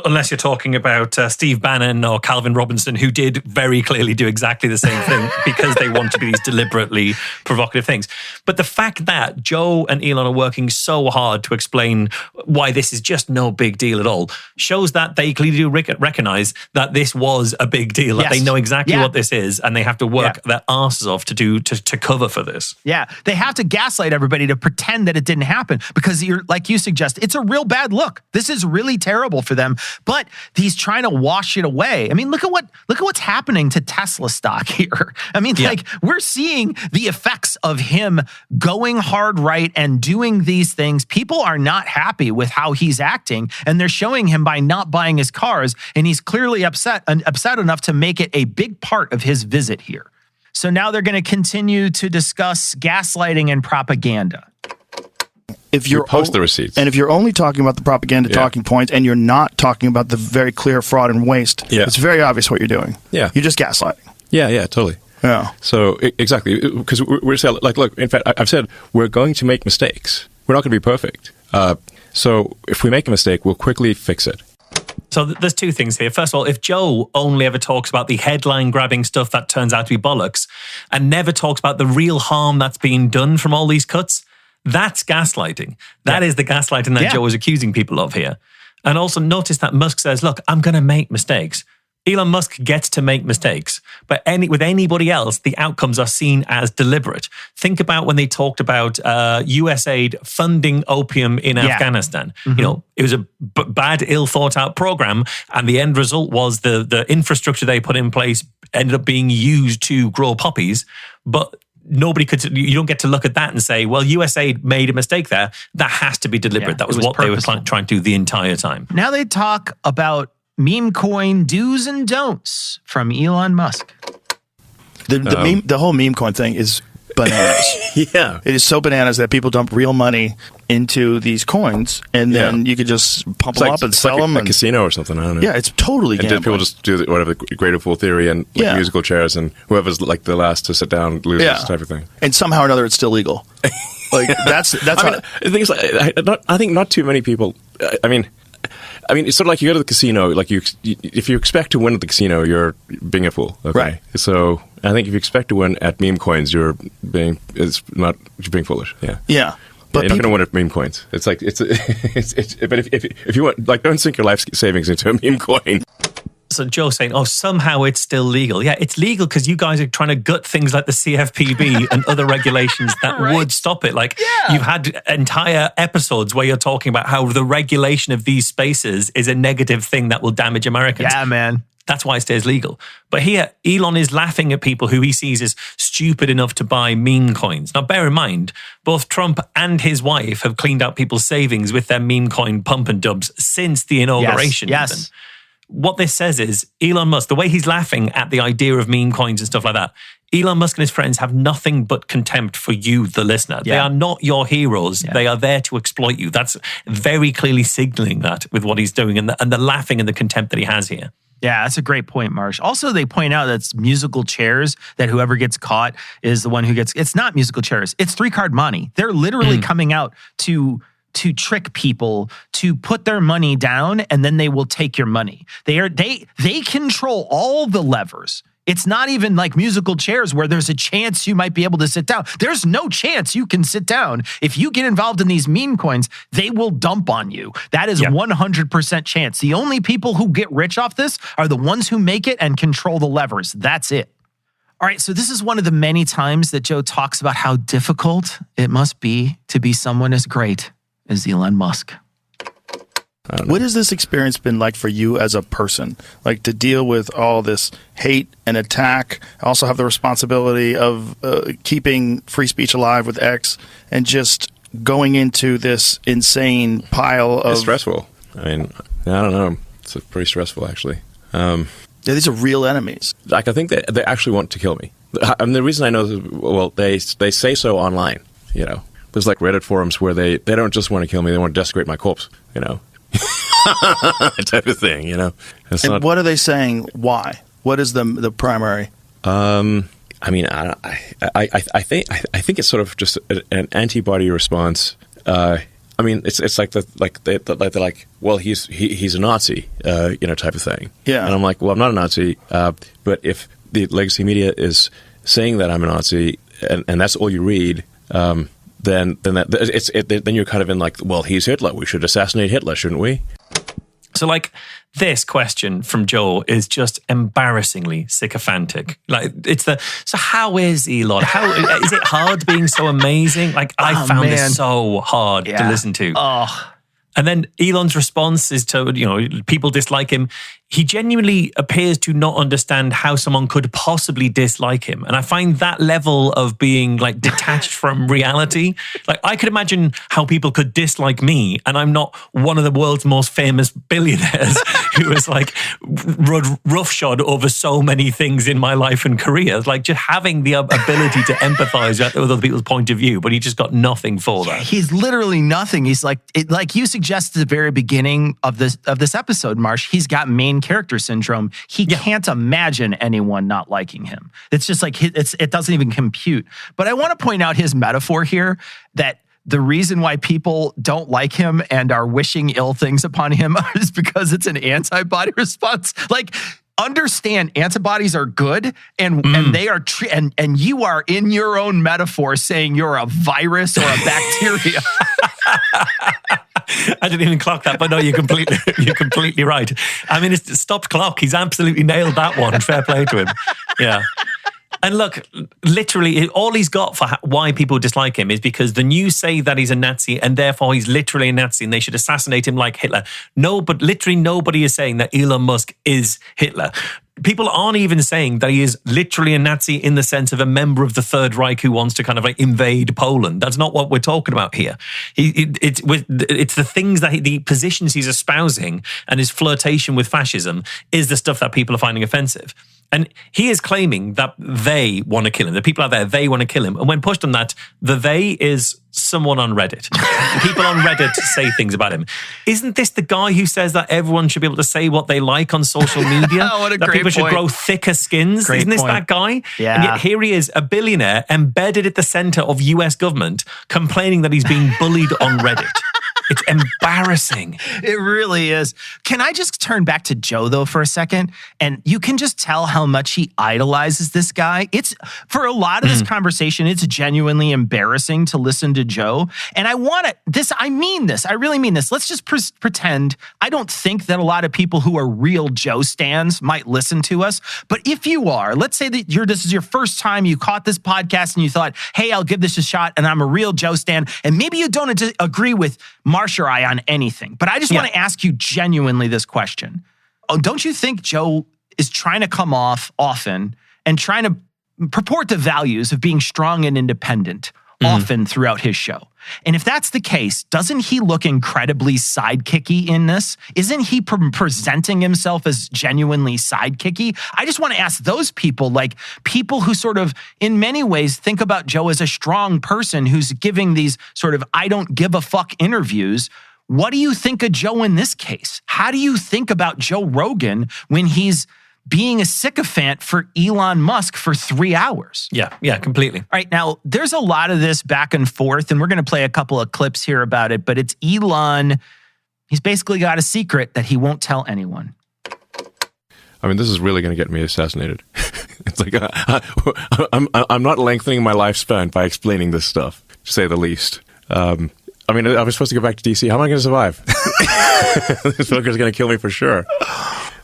Unless you're talking about Steve Bannon or Calvin Robinson, who did very clearly do exactly the same thing because they want to be these deliberately provocative things. But the fact that Joe and Elon are working so hard to explain why this is just no big deal at all shows that they clearly do recognize that this was a big deal, that they know exactly what this is, and they have to work their asses off to cover for this. Yeah, they have to gaslight everybody to pretend that it didn't happen because, like you suggest, it's a real bad look. This is really terrible for them, but he's trying to wash it away. I mean, look at what's happening to Tesla stock here. I mean, like, we're seeing the effects of him going hard right and doing these things. People are not happy with how he's acting, and they're showing him by not buying his cars, and he's clearly upset enough to make it a big part of his visit here. So now they're going to continue to discuss gaslighting and propaganda. If you're post the receipts, and if you're only talking about the propaganda talking points, and you're not talking about the very clear fraud and waste, it's very obvious what you're doing. Yeah, you're just gaslighting. Yeah, totally. Yeah. So exactly, because we're saying, like, look. In fact, I've said we're going to make mistakes. We're not going to be perfect. So if we make a mistake, we'll quickly fix it. So there's two things here. First of all, if Joe only ever talks about the headline-grabbing stuff that turns out to be bollocks and never talks about the real harm that's being done from all these cuts, that's gaslighting. That is the gaslighting that Joe is accusing people of here. And also notice that Musk says, look, I'm going to make mistakes. Elon Musk gets to make mistakes, but with anybody else, the outcomes are seen as deliberate. Think about when they talked about USAID funding opium in Afghanistan. Mm-hmm. You know, it was a bad, ill thought out program, and the end result was the infrastructure they put in place ended up being used to grow poppies, but you don't get to look at that and say, well, USAID made a mistake there. That has to be deliberate. Yeah, that was what purposeful. They were trying to do the entire time. Now they talk about meme coin do's and don'ts from Elon Musk. The whole meme coin thing is bananas. Yeah. It is so bananas that people dump real money into these coins, and then you could just pump them up and sell them. A casino or something, I don't know. Yeah, it's totally gambling. And people just do whatever, the greater fool theory and musical chairs, and whoever's like the last to sit down loses type of thing. And somehow or another, it's still legal. Like that's. I mean, things like I think not too many people. I mean, I mean, it's sort of like you go to the casino. Like if you expect to win at the casino, you're being a fool. Okay? Right. So I think if you expect to win at meme coins, you're being foolish. Yeah. Yeah. But you're not going to win at meme coins. It's like it's but if you want, like, don't sink your life savings into a meme coin. So Joe's saying, somehow it's still legal. Yeah, it's legal because you guys are trying to gut things like the CFPB and other regulations that would stop it. Like, you've had entire episodes where you're talking about how the regulation of these spaces is a negative thing that will damage Americans. Yeah, man. That's why it stays legal. But here, Elon is laughing at people who he sees as stupid enough to buy meme coins. Now, bear in mind, both Trump and his wife have cleaned out people's savings with their meme coin pump and dubs since the inauguration. Yes. What this says is Elon Musk, the way he's laughing at the idea of meme coins and stuff like that, Elon Musk and his friends have nothing but contempt for you, the listener. They are not your heroes. They are there to exploit you. That's very clearly signaling that with what he's doing and the laughing and the contempt that he has here. Yeah, that's a great point, Marsh. Also, they point out that it's musical chairs, that whoever gets caught is the one who gets... It's not musical chairs. It's 3-card money. They're literally coming out to trick people to put their money down, and then they will take your money. They control all the levers. It's not even like musical chairs where there's a chance you might be able to sit down. There's no chance you can sit down. If you get involved in these meme coins, they will dump on you. That is 100% chance. The only people who get rich off this are the ones who make it and control the levers. That's it. All right, so this is one of the many times that Joe talks about how difficult it must be to be someone as great as Elon Musk. What has this experience been like for you as a person? Like, to deal with all this hate and attack, I also have the responsibility of keeping free speech alive with X, and just going into this insane pile of... It's stressful. I mean, I don't know. It's pretty stressful, actually. These are real enemies. Like, I think they actually want to kill me. I mean, the reason I know is, well, they say so online, you know. There's like Reddit forums where they don't just want to kill me, they want to desecrate my corpse, you know. Type of thing, you know. And what are they saying? Why? What is the primary? I mean, I think it's sort of just an antibody response. I mean, it's like they're like, well, he's a Nazi, you know, type of thing. Yeah. And I'm like, well, I'm not a Nazi, but if the legacy media is saying that I'm a Nazi, and that's all you read, then you're kind of in like, well, he's Hitler. We should assassinate Hitler, shouldn't we? So, like, this question from Joe is just embarrassingly sycophantic. Like, so how is Elon? How is it hard being so amazing? Like, I found this so hard to listen to. And then Elon's response is to, you know, people dislike him. He genuinely appears to not understand how someone could possibly dislike him. And I find that level of being like detached from reality. Like, I could imagine how people could dislike me, and I'm not one of the world's most famous billionaires who has like roughshod over so many things in my life and career. Like, just having the ability to empathize with other people's point of view, but he just got nothing for that. He's literally nothing. He's like you suggested at the very beginning of this episode, Marsh, he's got main character syndrome. He can't imagine anyone not liking him. It's just like, it doesn't even compute. But I want to point out his metaphor here, that the reason why people don't like him and are wishing ill things upon him is because it's an antibody response. Like, understand, antibodies are good, and they are and you are in your own metaphor saying you're a virus or a bacteria. I didn't even clock that, but no, you're completely right. I mean, it's stopped clock. He's absolutely nailed that one. Fair play to him. Yeah. And look, literally, all he's got for why people dislike him is because the news say that he's a Nazi, and therefore he's literally a Nazi, and they should assassinate him like Hitler. No, but literally nobody is saying that Elon Musk is Hitler. People aren't even saying that he is literally a Nazi in the sense of a member of the Third Reich who wants to kind of like invade Poland. That's not what we're talking about here. It's the things that the positions he's espousing and his flirtation with fascism is the stuff that people are finding offensive. And he is claiming that they want to kill him. The people out there, they want to kill him. And when pushed on that, the they is someone on Reddit. People on Reddit say things about him. Isn't this the guy who says that everyone should be able to say what they like on social media? What a that great people should point. grow thicker skins? Great Isn't this point. that guy? Yeah. And yet here he is, a billionaire embedded at the center of US government, complaining that he's being bullied on Reddit. It's embarrassing. It really is. Can I just turn back to Joe, though, for a second? And you can just tell how much he idolizes this guy. It's, for a lot of this conversation, it's genuinely embarrassing to listen to Joe. And I really mean this. Let's just pretend. I don't think that a lot of people who are real Joe stans might listen to us. But if you are, let's say that this is your first time you caught this podcast and you thought, hey, I'll give this a shot and I'm a real Joe stan. And maybe you don't agree with Marsh or I on anything. But I just want to ask you genuinely this question. Oh, don't you think Joe is trying to come off often and trying to purport the values of being strong and independent often throughout his show? And if that's the case, doesn't he look incredibly sidekicky in this? Isn't he presenting himself as genuinely sidekicky? I just want to ask those people, like people who sort of, in many ways, think about Joe as a strong person who's giving these sort of I don't give a fuck interviews. What do you think of Joe in this case? How do you think about Joe Rogan when he's being a sycophant for Elon Musk for 3 hours? Yeah, completely. All right, now, there's a lot of this back and forth, and we're going to play a couple of clips here about it, but it's Elon. He's basically got a secret that he won't tell anyone. I mean, this is really going to get me assassinated. It's like, I'm not lengthening my lifespan by explaining this stuff, to say the least. I mean, I was supposed to go back to D.C. How am I going to survive? This fucker's going to kill me for sure.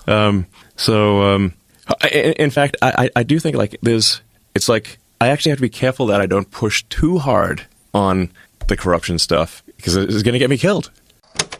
In fact, I do think like it's like I actually have to be careful that I don't push too hard on the corruption stuff because it's going to get me killed.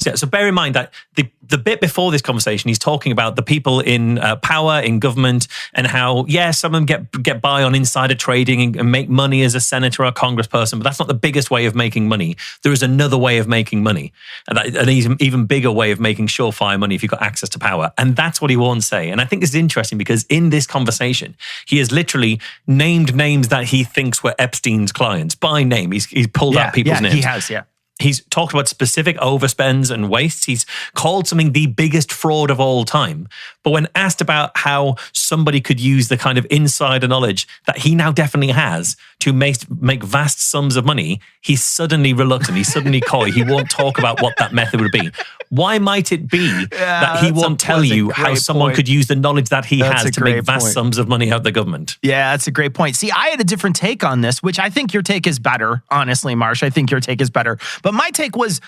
Yeah, so bear in mind that the bit before this conversation, he's talking about the people in power, in government, and how, some of them get by on insider trading and make money as a senator or a congressperson, but that's not the biggest way of making money. There is another way of making money, an even bigger way of making surefire money if you've got access to power. And that's what he won't say. And I think it's interesting because in this conversation, he has literally named names that he thinks were Epstein's clients by name. He's pulled out people's names. He has, yeah. He's talked about specific overspends and wastes. He's called something the biggest fraud of all time. But when asked about how somebody could use the kind of insider knowledge that he now definitely has to make vast sums of money, he's suddenly reluctant. He's suddenly coy. He won't talk about what that method would be. Why might it be that he won't tell you how someone could use the knowledge that he has to make vast sums of money out of the government? Yeah, that's a great point. See, I had a different take on this, which I think your take is better. Honestly, Marsh, I think your take is better. But my take was,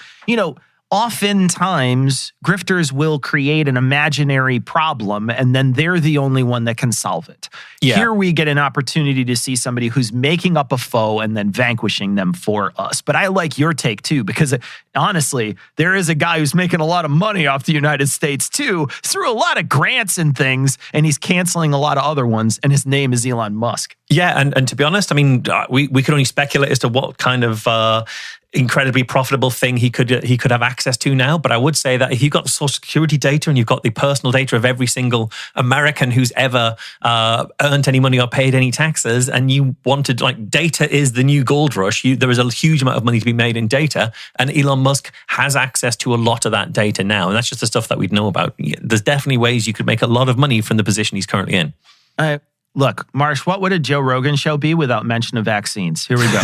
oftentimes grifters will create an imaginary problem and then they're the only one that can solve it. Yeah. Here we get an opportunity to see somebody who's making up a foe and then vanquishing them for us. But I like your take too, because honestly, there is a guy who's making a lot of money off the United States too, through a lot of grants and things, and he's canceling a lot of other ones, and his name is Elon Musk. Yeah, and to be honest, I mean, we could only speculate as to what kind of incredibly profitable thing he could have access to now. But I would say that if you've got the social security data and you've got the personal data of every single American who's ever earned any money or paid any taxes, and you wanted, like, data is the new gold rush, there is a huge amount of money to be made in data, and Elon Musk has access to a lot of that data now. And that's just the stuff that we'd know about. There's definitely ways you could make a lot of money from the position he's currently in. Look, Marsh, what would a Joe Rogan show be without mention of vaccines? Here we go.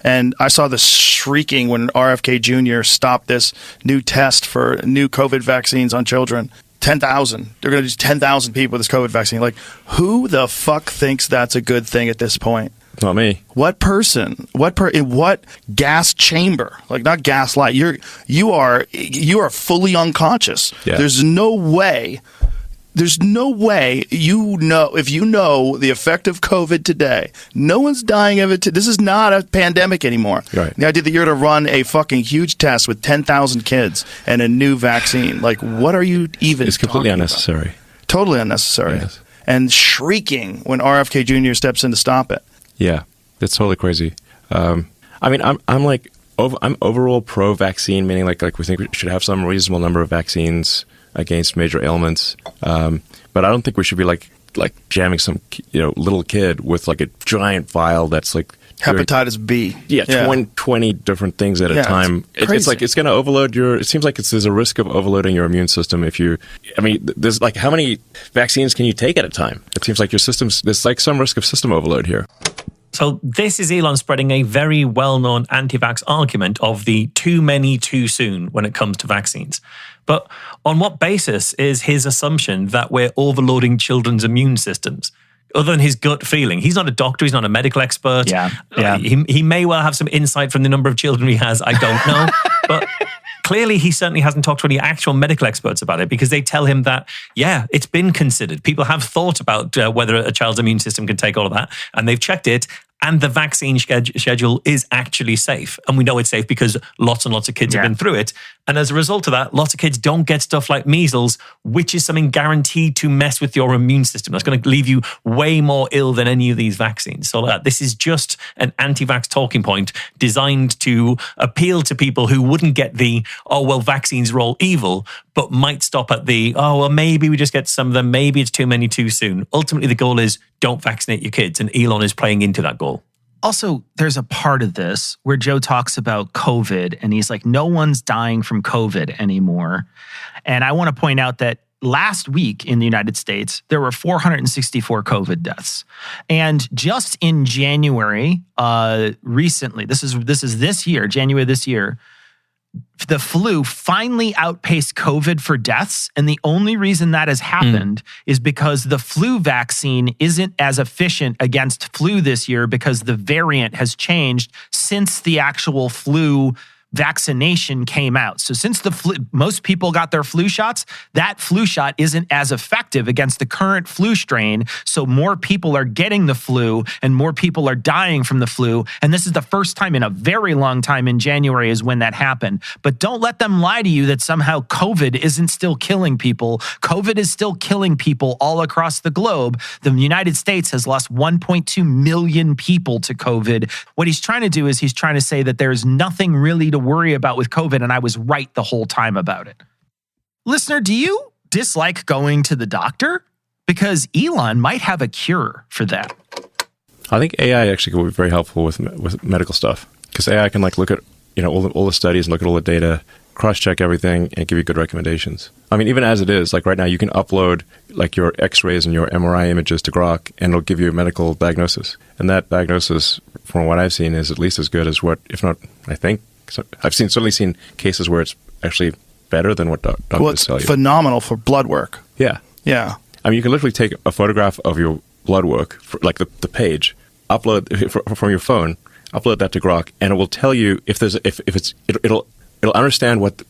And I saw the shrieking when RFK Jr. stopped this new test for new COVID vaccines on children. 10,000. They're going to do 10,000 people with this COVID vaccine. Like, who the fuck thinks that's a good thing at this point? Not me. What person? In what gas chamber? Like, not gaslight. You are fully unconscious. Yeah. There's no way if you know the effect of COVID today, no one's dying of it. This is not a pandemic anymore. Right. The idea that you're going to run a fucking huge test with 10,000 kids and a new vaccine, like, what are you even It's completely talking unnecessary. About? Totally unnecessary. Yes. And shrieking when RFK Jr. steps in to stop it. Yeah, it's totally crazy. I mean, I'm overall pro-vaccine, meaning like we think we should have some reasonable number of vaccines against major ailments, but I don't think we should be like jamming some little kid with like a giant vial that's like hepatitis B. Yeah, 20 different things at a time. It's like it's going to overload it seems like there's a risk of overloading your immune system there's like, how many vaccines can you take at a time? It seems like there's like some risk of system overload here. So this is Elon spreading a very well-known anti-vax argument of the too many too soon when it comes to vaccines. But on what basis is his assumption that we're overloading children's immune systems? Other than his gut feeling. He's not a doctor, he's not a medical expert. Yeah. He may well have some insight from the number of children he has, I don't know. But clearly, he certainly hasn't talked to any actual medical experts about it because they tell him that, yeah, it's been considered. People have thought about whether a child's immune system can take all of that, and they've checked it. And the vaccine schedule is actually safe. And we know it's safe because lots and lots of kids have been through it. And as a result of that, lots of kids don't get stuff like measles, which is something guaranteed to mess with your immune system. That's going to leave you way more ill than any of these vaccines. So this is just an anti-vax talking point designed to appeal to people who wouldn't get the, oh, well, vaccines are all evil, but might stop at the, oh, well, maybe we just get some of them. Maybe it's too many too soon. Ultimately, the goal is don't vaccinate your kids. And Elon is playing into that goal. Also, there's a part of this where Joe talks about COVID and he's like, no one's dying from COVID anymore. And I want to point out that last week in the United States, there were 464 COVID deaths. And just in January, recently, this is this year, January this year, the flu finally outpaced COVID for deaths. And the only reason that has happened is because the flu vaccine isn't as efficient against flu this year because the variant has changed since the actual flu vaccination came out. So since the flu, most people got their flu shots, that flu shot isn't as effective against the current flu strain. So more people are getting the flu and more people are dying from the flu. And this is the first time in a very long time in January is when that happened. But don't let them lie to you that somehow COVID isn't still killing people. COVID is still killing people all across the globe. The United States has lost 1.2 million people to COVID. What he's trying to do is he's trying to say that there's nothing really to worry about with COVID, and I was right the whole time about it. Listener, do you dislike going to the doctor? Because Elon might have a cure for that. I think AI actually will be very helpful with medical stuff because AI can look at all the studies and look at all the data, cross-check everything, and give you good recommendations. I mean, even as it is, right now you can upload your X-rays and your MRI images to Grok, and it'll give you a medical diagnosis. And that diagnosis, from what I've seen, is at least as good as what, if not, I think. So I've certainly seen cases where it's actually better than what doctors tell you. It's phenomenal for blood work. Yeah. Yeah. I mean, you can literally take a photograph of your blood work, the page, upload from your phone, upload that to Grok, and it will tell you it'll understand what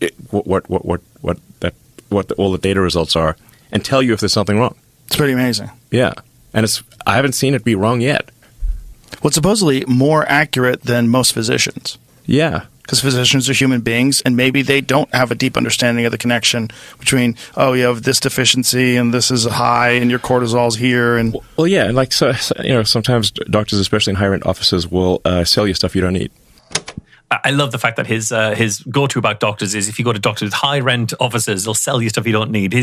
all the data results are, and tell you if there's something wrong. It's pretty amazing. Yeah, and I haven't seen it be wrong yet. Well, it's supposedly more accurate than most physicians. Yeah. Because physicians are human beings, and maybe they don't have a deep understanding of the connection between, oh, you have this deficiency, and this is high, and your cortisol's here. And well, yeah, and sometimes doctors, especially in higher-end offices, will sell you stuff you don't need. I love the fact that his go-to about doctors is if you go to doctors with high-rent offices, they'll sell you stuff you don't need.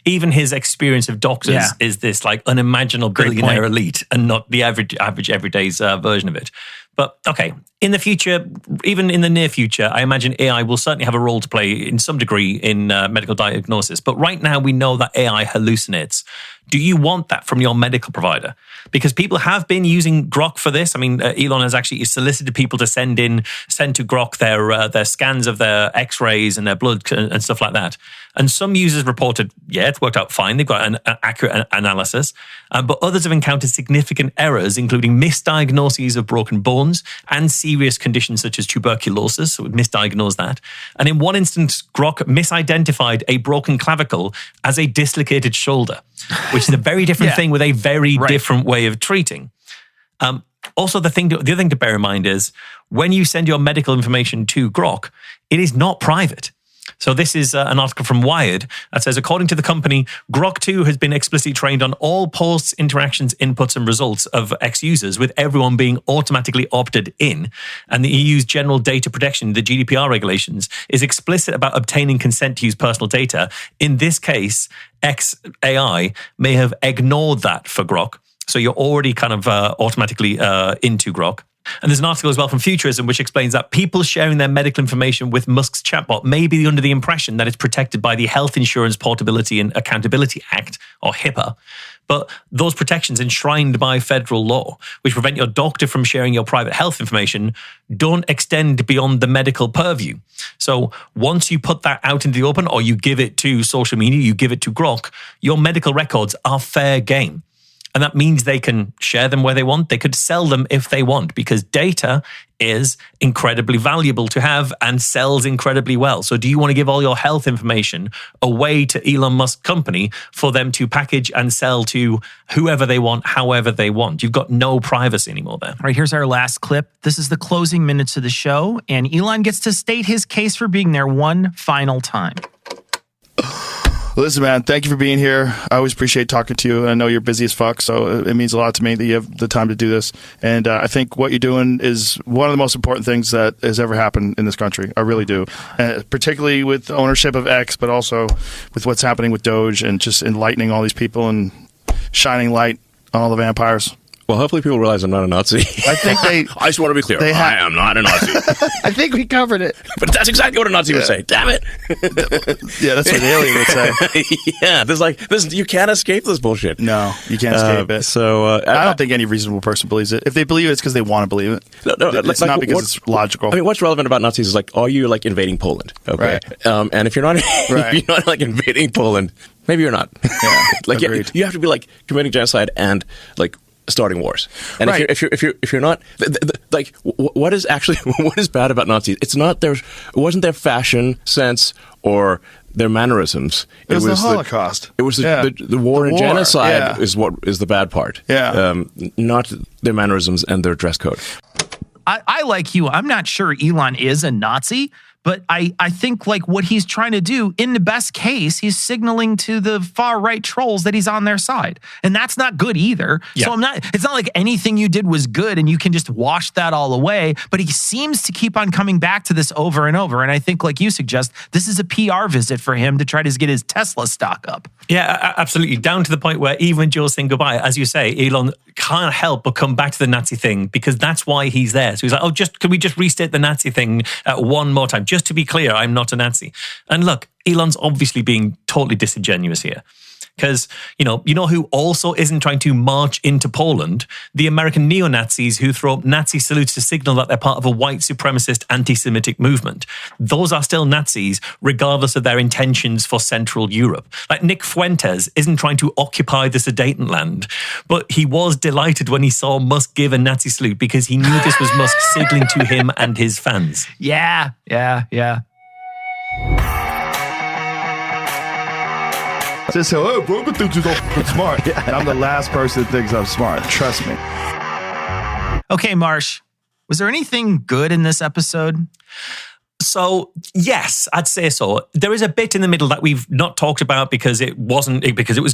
Even his experience of doctors is this unimaginable billionaire elite and not the average everyday's version of it. But okay, in the future, even in the near future, I imagine AI will certainly have a role to play in some degree in medical diagnosis. But right now, we know that AI hallucinates. Do you want that from your medical provider? Because people have been using Grok for this. I mean, Elon has actually solicited people to send to Grok their scans of their X-rays and their blood and stuff like that. And some users reported, yeah, it's worked out fine. They've got an accurate analysis. But others have encountered significant errors, including misdiagnoses of broken bones and serious conditions such as tuberculosis. So it misdiagnosed that. And in one instance, Grok misidentified a broken clavicle as a dislocated shoulder, which is a very different thing with a very different way of treating. Also, the other thing to bear in mind is when you send your medical information to Grok, it is not private. So this is an article from Wired that says, according to the company, Grok 2 has been explicitly trained on all posts, interactions, inputs, and results of X users, with everyone being automatically opted in. And the EU's General Data Protection, the GDPR regulations, is explicit about obtaining consent to use personal data. In this case, XAI may have ignored that for Grok. So you're already kind of automatically into Grok. And there's an article as well from Futurism which explains that people sharing their medical information with Musk's chatbot may be under the impression that it's protected by the Health Insurance Portability and Accountability Act, or HIPAA. But those protections enshrined by federal law, which prevent your doctor from sharing your private health information, don't extend beyond the medical purview. So once you put that out into the open, or you give it to social media, you give it to Grok, your medical records are fair game. And that means they can share them where they want. They could sell them if they want, because data is incredibly valuable to have and sells incredibly well. So do you want to give all your health information away to Elon Musk company for them to package and sell to whoever they want, however they want? You've got no privacy anymore there. All right, here's our last clip. This is the closing minutes of the show, and Elon gets to state his case for being there one final time. Listen, man, thank you for being here. I always appreciate talking to you. I know you're busy as fuck, so it means a lot to me that you have the time to do this. And I think what you're doing is one of the most important things that has ever happened in this country. I really do. Particularly with ownership of X, but also with what's happening with Doge and just enlightening all these people and shining light on all the vampires. Well, hopefully people realize I'm not a Nazi. I think they... I just want to be clear. I am not a Nazi. I think we covered it. But that's exactly what a Nazi would say. Damn it. Yeah, that's what an alien would say. Yeah, you can't escape this bullshit. No, you can't escape it. So I don't think any reasonable person believes it. If they believe it, it's because they want to believe it. No, it's not because it's logical. I mean, what's relevant about Nazis is, like, are you, like, invading Poland? Okay. Right. And if you're not, if you're not, like, invading Poland, maybe you're not. Yeah, like, you have to be, like, committing genocide and, like, starting wars. And right. if you're not, like, what is bad about Nazis? It wasn't their fashion sense or their mannerisms. It was the Holocaust. It was the war and genocide is what is the bad part. Yeah. Not their mannerisms and their dress code. I like you. I'm not sure Elon is a Nazi, but I think, like, what he's trying to do, in the best case, he's signaling to the far-right trolls that he's on their side. And that's not good either. Yeah. So it's not like anything you did was good and you can just wash that all away. But he seems to keep on coming back to this over and over. And I think, like you suggest, this is a PR visit for him to try to get his Tesla stock up. Yeah, absolutely. Down to the point where even Joe's saying goodbye, as you say, Elon can't help but come back to the Nazi thing, because that's why he's there. So he's like, can we just restate the Nazi thing one more time? Just to be clear, I'm not a Nazi. And look, Elon's obviously being totally disingenuous here. Because, you know who also isn't trying to march into Poland? The American neo-Nazis who throw up Nazi salutes to signal that they're part of a white supremacist anti-Semitic movement. Those are still Nazis, regardless of their intentions for Central Europe. Like, Nick Fuentes isn't trying to occupy the Sudetenland, but he was delighted when he saw Musk give a Nazi salute because he knew this was Musk signaling to him and his fans. Yeah. Just say, oh, bro, thinks you're smart. And I'm the last person that thinks I'm smart. Trust me. Okay, Marsh, was there anything good in this episode? So, yes, I'd say so. There is a bit in the middle that we've not talked about because it was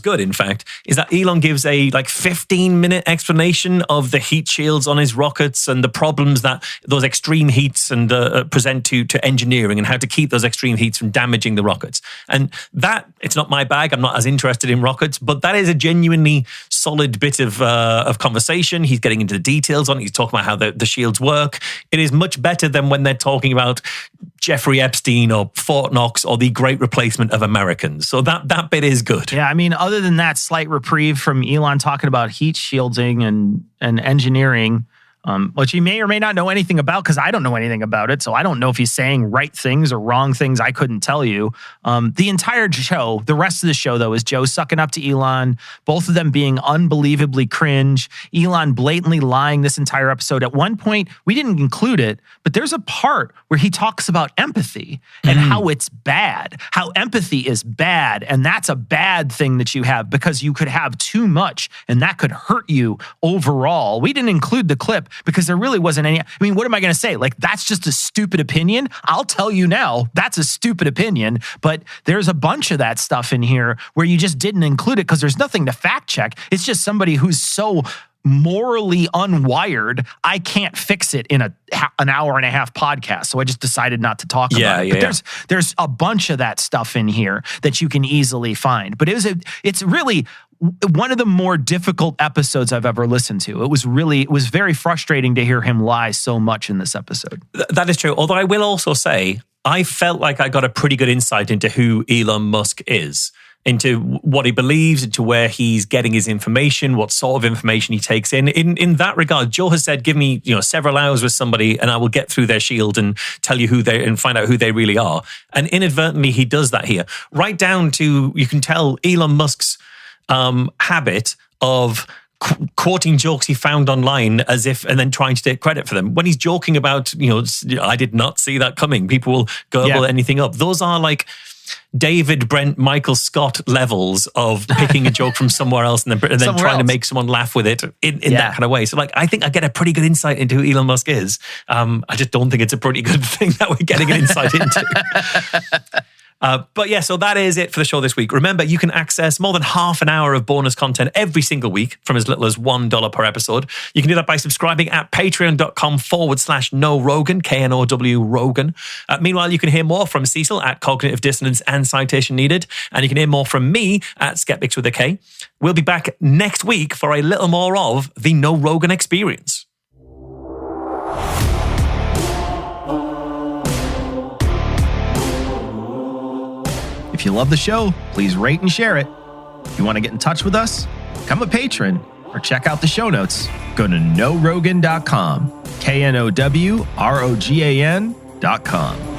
good, in fact, is that Elon gives a 15-minute explanation of the heat shields on his rockets and the problems that those extreme heats and present to engineering, and how to keep those extreme heats from damaging the rockets. And that, it's not my bag. I'm not as interested in rockets, but that is a genuinely solid bit of conversation. He's getting into the details on it. He's talking about how the shields work. It is much better than when they're talking about Jeffrey Epstein or Fort Knox or the great replacement of Americans. So that bit is good. Yeah, I mean, other than that slight reprieve from Elon talking about heat shielding and engineering, which he may or may not know anything about, because I don't know anything about it. So I don't know if he's saying right things or wrong things. I couldn't tell you. The entire show, the rest of the show, though, is Joe sucking up to Elon, both of them being unbelievably cringe. Elon blatantly lying this entire episode. At one point, we didn't include it, but there's a part where he talks about empathy and how it's bad, how empathy is bad. And that's a bad thing that you have, because you could have too much and that could hurt you overall. We didn't include the clip because there really wasn't any. I mean, what am I going to say? Like, that's just a stupid opinion? I'll tell you now, that's a stupid opinion. But there's a bunch of that stuff in here where you just didn't include it because there's nothing to fact check. It's just somebody who's so morally unwired, I can't fix it in an hour and a half podcast. So I just decided not to talk about it. But there's a bunch of that stuff in here that you can easily find. But it's really one of the more difficult episodes I've ever listened to. It was very frustrating to hear him lie so much in this episode. That is true. Although I will also say, I felt like I got a pretty good insight into who Elon Musk is. into what he believes, into where he's getting his information, what sort of information he takes in. In that regard, Joe has said, give me several hours with somebody and I will get through their shield and tell you and find out who they really are. And inadvertently, he does that here. Right down to, you can tell Elon Musk's habit of quoting jokes he found online and then trying to take credit for them. When he's joking about, I did not see that coming. People will gurgle anything up. Those are like David Brent, Michael Scott levels of picking a joke from somewhere else and then trying to make someone laugh with it in that kind of way. So like, I think I get a pretty good insight into who Elon Musk is. I just don't think it's a pretty good thing that we're getting an insight into. But yeah, so that is it for the show this week. Remember, you can access more than half an hour of bonus content every single week from as little as $1 per episode. You can do that by subscribing at patreon.com/No Rogan, KNOW Rogan. Meanwhile, you can hear more from Cecil at Cognitive Dissonance and Citation Needed. And you can hear more from me at Skeptics with a K. We'll be back next week for a little more of the No Rogan experience. If you love the show, please rate and share it. If you want to get in touch with us, become a patron or check out the show notes. Go to NoRogan.com, KNOWROGAN.com.